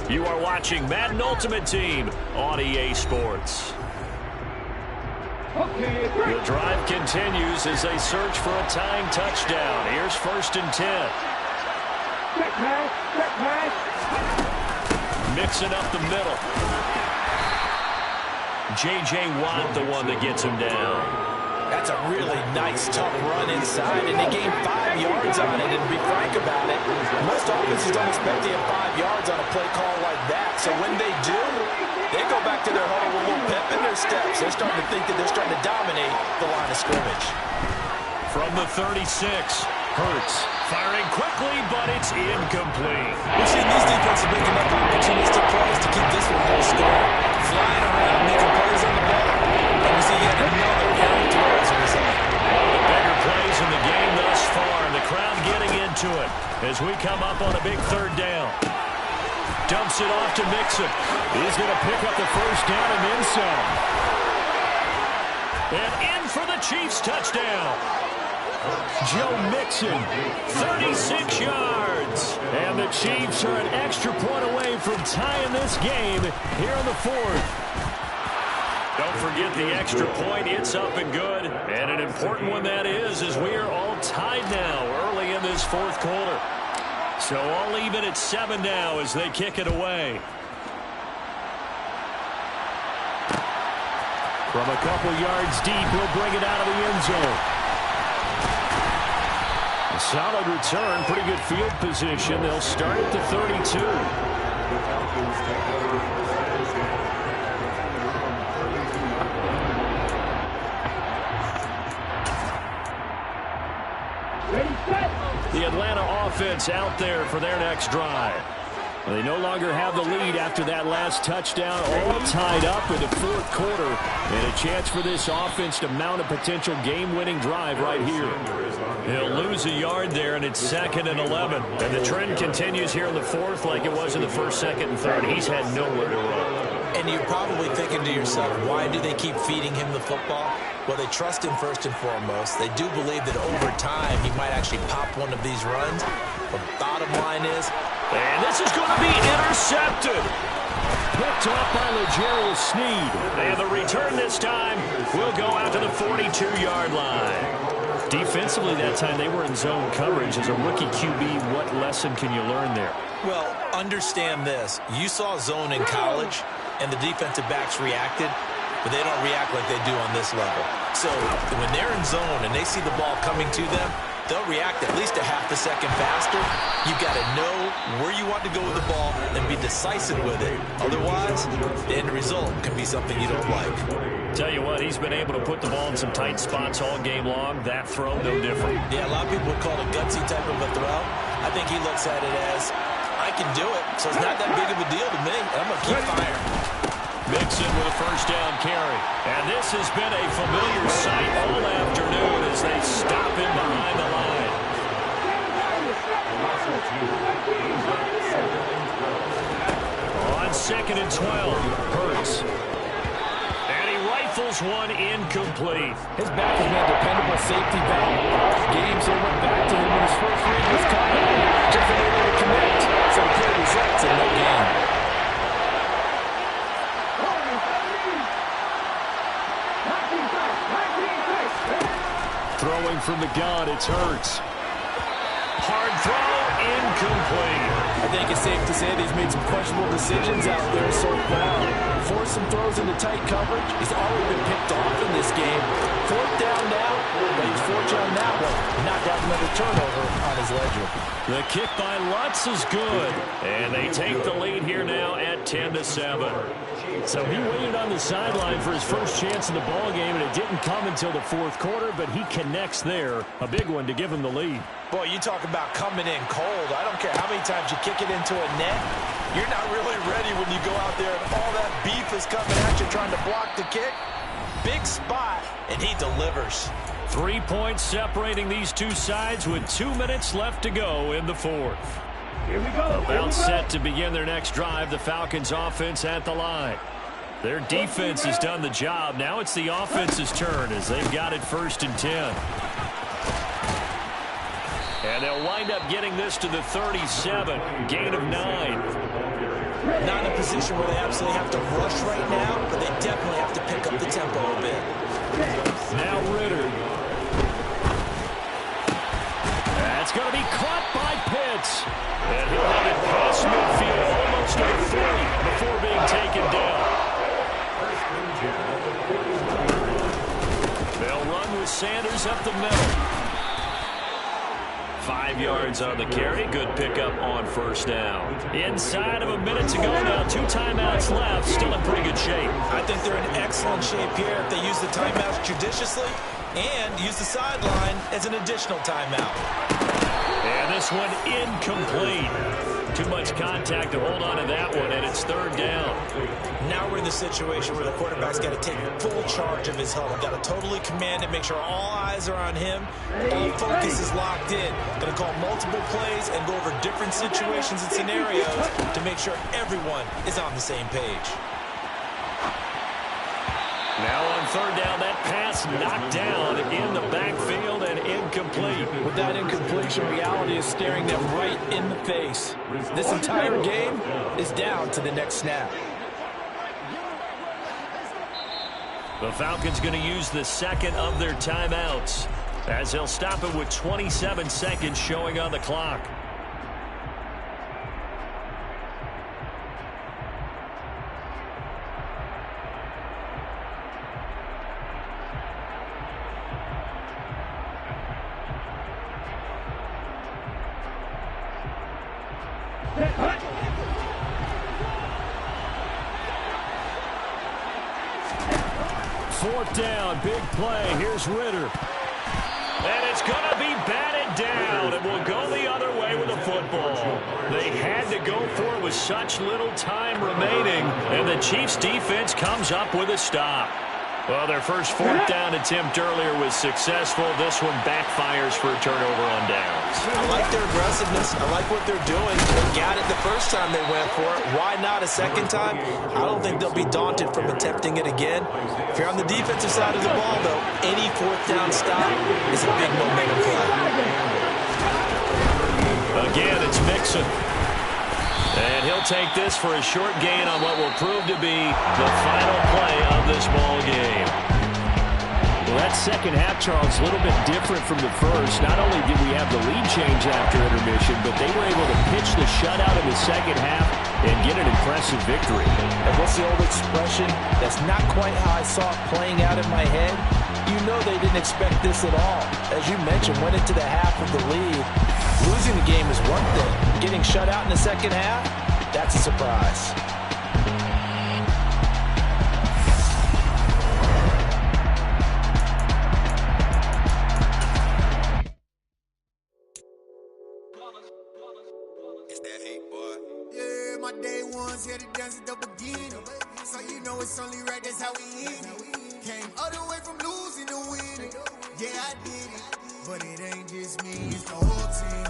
You are watching Madden Ultimate Team on EA Sports. The drive continues as they search for a tying touchdown. Here's 1st and 10. Mixing up the middle. J.J. Watt, the one that gets him down. That's a really nice, tough run inside, and they gained 5 yards on it. And to be frank about it, most offenses don't expect to have 5 yards on a play call like that. So when they do, they go back to their huddle with a little pep in their steps. They're starting to think that they're starting to dominate the line of scrimmage. From the 36, Hurts firing quickly, but it's incomplete. We've seen these defenses making up opportunistic plays to keep this one low scoring. Flying around, making plays on the ball. And we see yet another errant throw as a result. One of the bigger plays in the game thus far, and the crowd getting into it as we come up on a big 3rd down. Dumps it off to Mixon. He's going to pick up the first down and then some. And in for the Chiefs touchdown. Joe Mixon, 36 yards. And the Chiefs are an extra point away from tying this game here in the 4th. Don't forget the extra point. It's up and good. And an important one that is, as we are all tied now early in this 4th quarter. So all even at 7 now as they kick it away. From a couple yards deep, he'll bring it out of the end zone. A solid return, pretty good field position. They'll start at the 32. The Atlanta offense out there for their next drive. Well, they no longer have the lead after that last touchdown, all tied up in the 4th quarter. And a chance for this offense to mount a potential game-winning drive right here. He'll lose a yard there, and it's 2nd and 11. And the trend continues here in the 4th like it was in the 1st, 2nd, and 3rd. He's had nowhere to run. And you're probably thinking to yourself, why do they keep feeding him the football? Well, they trust him first and foremost. They do believe that over time he might actually pop one of these runs. But the bottom line is... And this is going to be intercepted. Picked up by L'Jarius Sneed. And the return this time will go out to the 42-yard line. Defensively that time they were in zone coverage. As a rookie QB, what lesson can you learn there? Well, understand this. You saw zone in college, and the defensive backs reacted, but they don't react like they do on this level. So when they're in zone and they see the ball coming to them, they'll react at least a half a second faster. You've got to know where you want to go with the ball and be decisive with it. Otherwise, the end result can be something you don't like. Tell you what, he's been able to put the ball in some tight spots all game long. That throw, no different. Yeah, a lot of people would call it a gutsy type of a throw. I think he looks at it as, I can do it, so it's not that big of a deal to me. I'm going to keep firing. Mixon with a first down carry. And this has been a familiar sight all afternoon as they stop him behind the line. On 2nd and 12, Hurts. And he rifles one incomplete. His back has been a dependable safety valve. Games that went back to him when his first read was coming. Just unable to connect. So the play results in no game. Throwing from the gun, it's Hurts. Hard throw, incomplete. I think it's safe to say that he's made some questionable decisions out there so far. Forced some throws into tight coverage. He's already been picked off in this game. 4th down now, but he's fortunate on that one. Not got another turnover on his ledger. The kick by Lutz is good. And they take the lead here now at 10-7. So he waited on the sideline for his first chance in the ball game, and it didn't come until the 4th quarter, but he connects there. A big one to give him the lead. Boy, you talk about coming in cold. I don't care how many times you kick it into a net. You're not really ready when you go out there and all that beef is coming at you trying to block the kick. Big spot, and he delivers. 3 points separating these two sides with 2 minutes left to go in the 4th. Here we go. About set to begin their next drive. The Falcons offense at the line. Their defense has done the job. Now it's the offense's turn as they've got it 1st and 10. And they'll wind up getting this to the 37. Gain of 9. Not in a position where they absolutely have to rush right now, but they definitely have to pick up the tempo a bit. Now Ritter. That's going to be caught by Pitts. And he'll have it past midfield, almost to the 40 before being taken down. They'll run with Sanders up the middle. 5 yards on the carry. Good pickup on 1st down. Inside of a minute to go now. 2 timeouts left. Still in pretty good shape. I think they're in excellent shape here if they use the timeouts judiciously and use the sideline as an additional timeout. And this one incomplete. Too much contact to hold on to that one, and it's 3rd down. Now we're in the situation where the quarterback's got to take full charge of his helmet. Got to totally command it, make sure all eyes are on him. All focus is locked in. Going to call multiple plays and go over different situations and scenarios to make sure everyone is on the same page. Now on 3rd down, that pass knocked down in the backfield and incomplete. With that incompletion, reality is staring them right in the face. This entire game is down to the next snap. The Falcons going to use the 2nd of their timeouts as they'll stop it with 27 seconds showing on the clock. Fourth down, big play. Here's Ritter. And it's going to be batted down. It will go the other way with the football. They had to go for it with such little time remaining. And the Chiefs defense comes up with a stop. Well, their first 4th down attempt earlier was successful. This one backfires for a turnover on downs. I like their aggressiveness. I like what they're doing. They got it the first time they went for it. Why not a second time? I don't think they'll be daunted from attempting it again. If you're on the defensive side of the ball, though, any 4th down stop is a big momentum play. Again, it's Mixon. And he'll take this for a short gain on what will prove to be the final play of this ball game. Well, that second half, Charles, a little bit different from the first. Not only did we have the lead change after intermission, but they were able to pitch the shutout in the second half and get an impressive victory. And what's the old expression? That's not quite how I saw it playing out in my head. You know they didn't expect this at all. As you mentioned, went into the half with the lead. Losing the game is one thing. Getting shut out in the second half, that's a surprise. It's that heat, boy. Yeah, my day ones here to dance at the beginning. So you know it's only right, that's how we end it. Came all the way from losing to winning. Yeah, I did it. But it ain't just me, it's the whole team.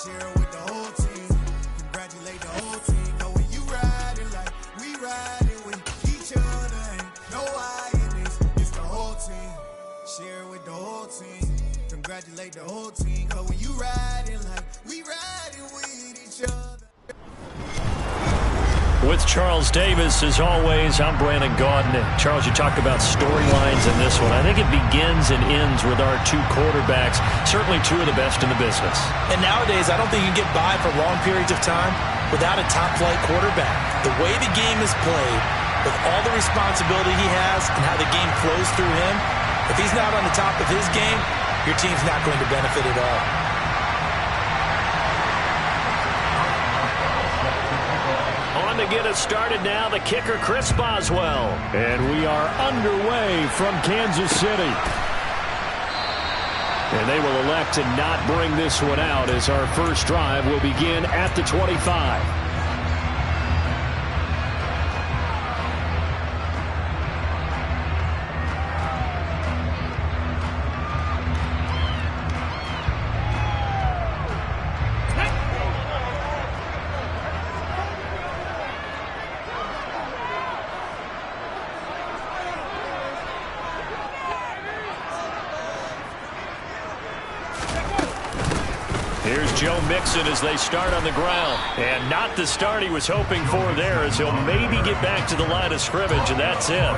Share it with the whole team. Congratulate the whole team. Know when you riding like we riding with each other. Ain't no I in this, it's the whole team. Share it with the whole team. Congratulate the whole team. Know when you riding like we riding with each other. With Charles Davis, as always, I'm Brandon Gaudin. Charles, you talked about storylines in this one. I think it begins and ends with our 2 quarterbacks, certainly 2 of the best in the business. And nowadays, I don't think you can get by for long periods of time without a top-flight quarterback. The way the game is played, with all the responsibility he has and how the game flows through him, if he's not on the top of his game, your team's not going to benefit at all. On to get us started now, the kicker, Chris Boswell. And we are underway from Kansas City. And they will elect to not bring this one out as our first drive will begin at the 25. Here's Joe Mixon as they start on the ground. And not the start he was hoping for there, as he'll maybe get back to the line of scrimmage, and that's it.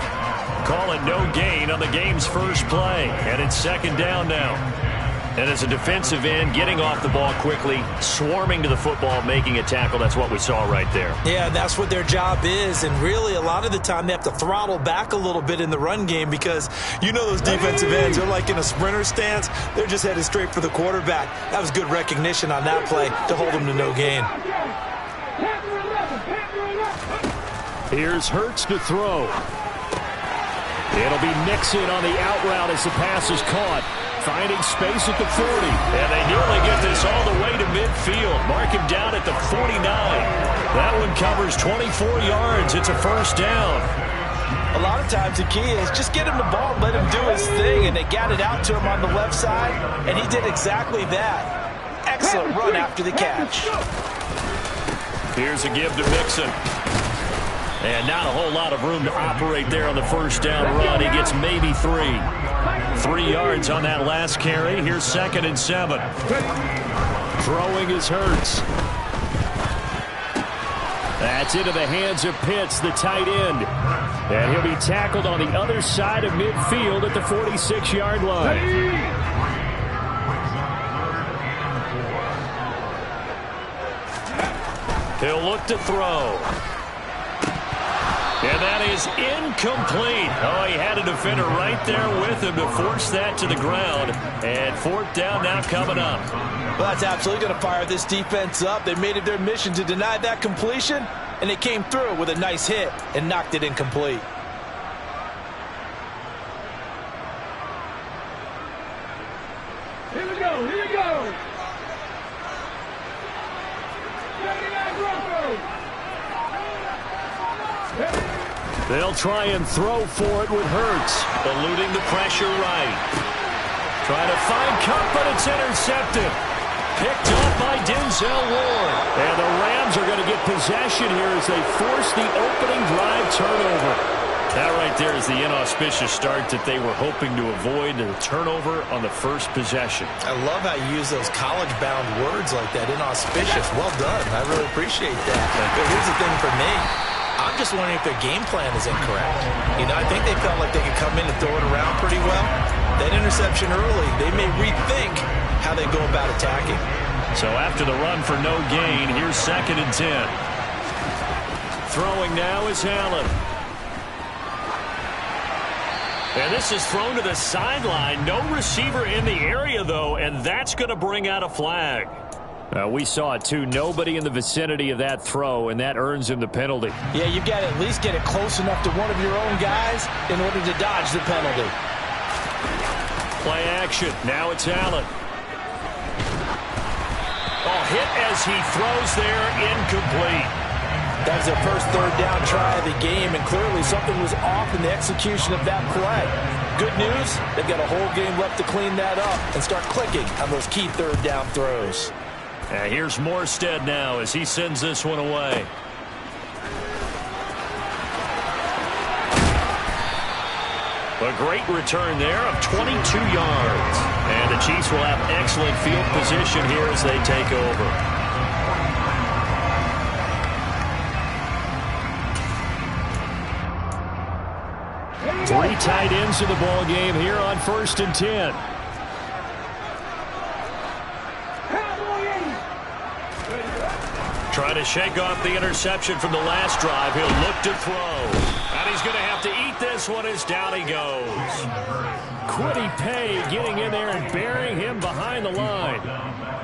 Call it no gain on the game's first play. And it's second down now. And as a defensive end, getting off the ball quickly, swarming to the football, making a tackle, that's what we saw right there. Yeah, that's what their job is. And really, a lot of the time, they have to throttle back a little bit in the run game because you know those defensive ends, they're like in a sprinter stance. They're just headed straight for the quarterback. That was good recognition on that play to hold them to no gain. Here's Hurts to throw. It'll be Mixon on the out route as the pass is caught. Finding space at the 40. And they nearly get this all the way to midfield. Mark him down at the 49. That one covers 24 yards. It's a first down. A lot of times the key is just get him the ball and let him do his thing. And they got it out to him on the left side. And he did exactly that. Excellent run after the catch. Here's a give to Mixon. And not a whole lot of room to operate there on the first down run. He gets maybe 3. 3 yards on that last carry. Here's 2nd and 7. Throwing is Hurts. That's into the hands of Pitts, the tight end. And he'll be tackled on the other side of midfield at the 46-yard line. He'll look to throw. And that is incomplete. Oh, he had a defender right there with him to force that to the ground. And 4th down now coming up. Well, that's absolutely going to fire this defense up. They made it their mission to deny that completion, and they came through with a nice hit and knocked it incomplete. Here we go, here we go. They'll try and throw for it with Hurts, eluding the pressure right. Trying to find Cup, but it's intercepted. Picked up by Denzel Ward. And the Rams are going to get possession here as they force the opening drive turnover. That right there is the inauspicious start that they were hoping to avoid, the turnover on the first possession. I love how you use those college-bound words like that, inauspicious. Well done. I really appreciate that. But here's the thing for me. I'm just wondering if their game plan is incorrect. You know, I think they felt like they could come in and throw it around pretty well. That interception early, they may rethink how they go about attacking. So after the run for no gain, here's 2nd and 10. Throwing now is Allen. And this is thrown to the sideline. No receiver in the area, though, and that's going to bring out a flag. We saw it, too. Nobody in the vicinity of that throw, and that earns him the penalty. Yeah, you've got to at least get it close enough to one of your own guys in order to dodge the penalty. Play action. Now it's Allen. Oh, hit as he throws there, incomplete. That was their first 3rd down try of the game, and clearly something was off in the execution of that play. Good news, they've got a whole game left to clean that up and start clicking on those key 3rd down throws. Here's Morstead now as he sends this one away. A great return there of 22 yards. And the Chiefs will have excellent field position here as they take over. Three tight ends in the ball game here on 1st and 10. Trying to shake off the interception from the last drive. He'll look to throw. And he's going to have to eat this one as down he goes. Quiddy Pay getting in there and burying him behind the line.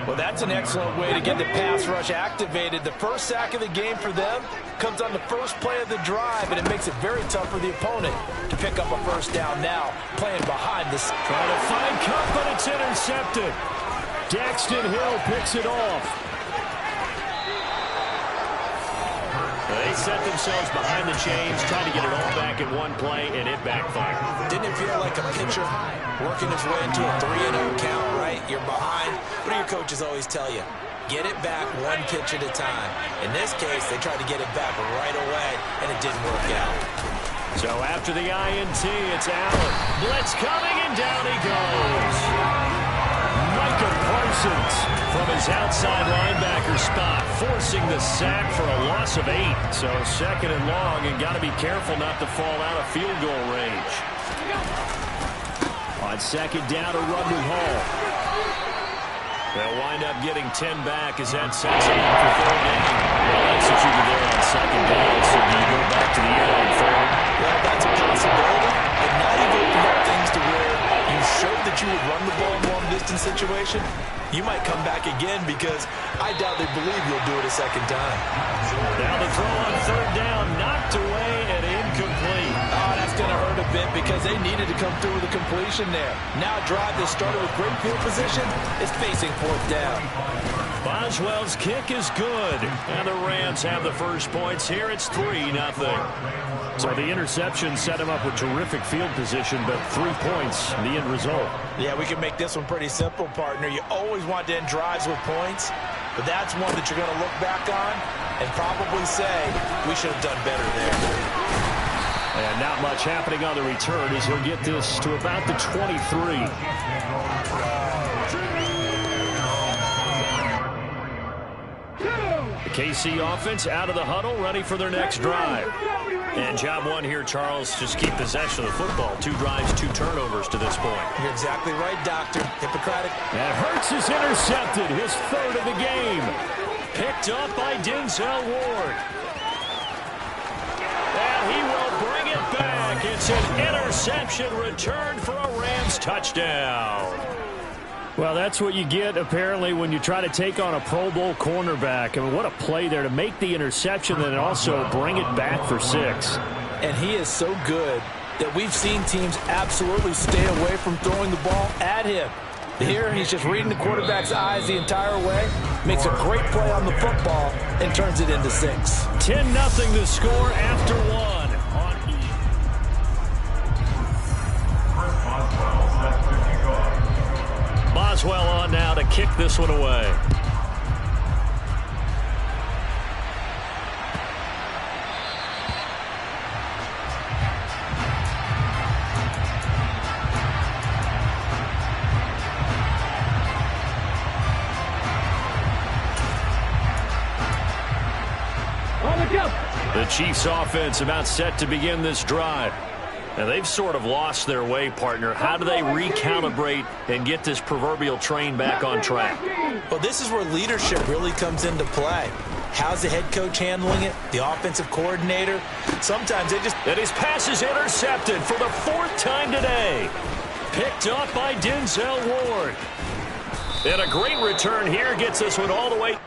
Well, that's an excellent way to get the pass rush activated. The first sack of the game for them comes on the first play of the drive, and it makes it very tough for the opponent to pick up a first down now, playing behind this. Trying to find Cup, but it's intercepted. Daxton Hill picks it off. They set themselves behind the chains, trying to get it all back in one play, and it backfired. Didn't it feel like a pitcher working his way into a 3-0 count, right? You're behind. What do your coaches always tell you? Get it back one pitch at a time. In this case, they tried to get it back right away, and it didn't work out. So after the INT, it's Allen. Blitz coming, and down he goes. Micah Parsons from from his outside linebacker spot, forcing the sack for a loss of 8. So 2nd and long, and got to be careful not to fall out of field goal range. On 2nd down, a run with Hall. They'll wind up getting 10 back as that sets him up for 3rd down. Well executed there on 2nd down, so do you go back to the air on 3rd? Well, that's a possibility, but now you've opened up things to where you showed that you would run the ball in long-distance situation. You might come back again because I doubt they believe you'll do it a 2nd time. Now the throw on 3rd down, knocked away and incomplete. Oh, that's going to hurt a bit because they needed to come through with a completion there. Now a drive that started with great field position is facing 4th down. Boswell's kick is good, and the Rams have the first points here. It's 3-0. So the interception set him up with terrific field position, but 3 points, the end result. Yeah, we can make this one pretty simple, partner. You always want to end drives with points, but that's one that you're going to look back on and probably say, we should have done better there. And not much happening on the return as he'll get this to about the 23. The KC offense out of the huddle, ready for their next drive. And job one here, Charles, just keep possession of the football. 2 drives, 2 turnovers to this point. You're exactly right, Doctor. Hippocratic. And Hurts is intercepted, his 3rd of the game. Picked up by Denzel Ward. And he will bring it back. It's an interception returned for a Rams touchdown. Well, that's what you get, apparently, when you try to take on a Pro Bowl cornerback. I mean, what a play there to make the interception and also bring it back for 6. And he is so good that we've seen teams absolutely stay away from throwing the ball at him. Here, he's just reading the quarterback's eyes the entire way, makes a great play on the football, and turns it into 6. 10-0 the score after 1. Boswell on now to kick this one away. The Chiefs offense about set to begin this drive. And they've sort of lost their way, partner. How do they recalibrate and get this proverbial train back on track? Well, this is where leadership really comes into play. How's the head coach handling it? The offensive coordinator? Sometimes they just... And his pass is intercepted for the 4th time today. Picked up by Denzel Ward. And a great return here gets this one all the way...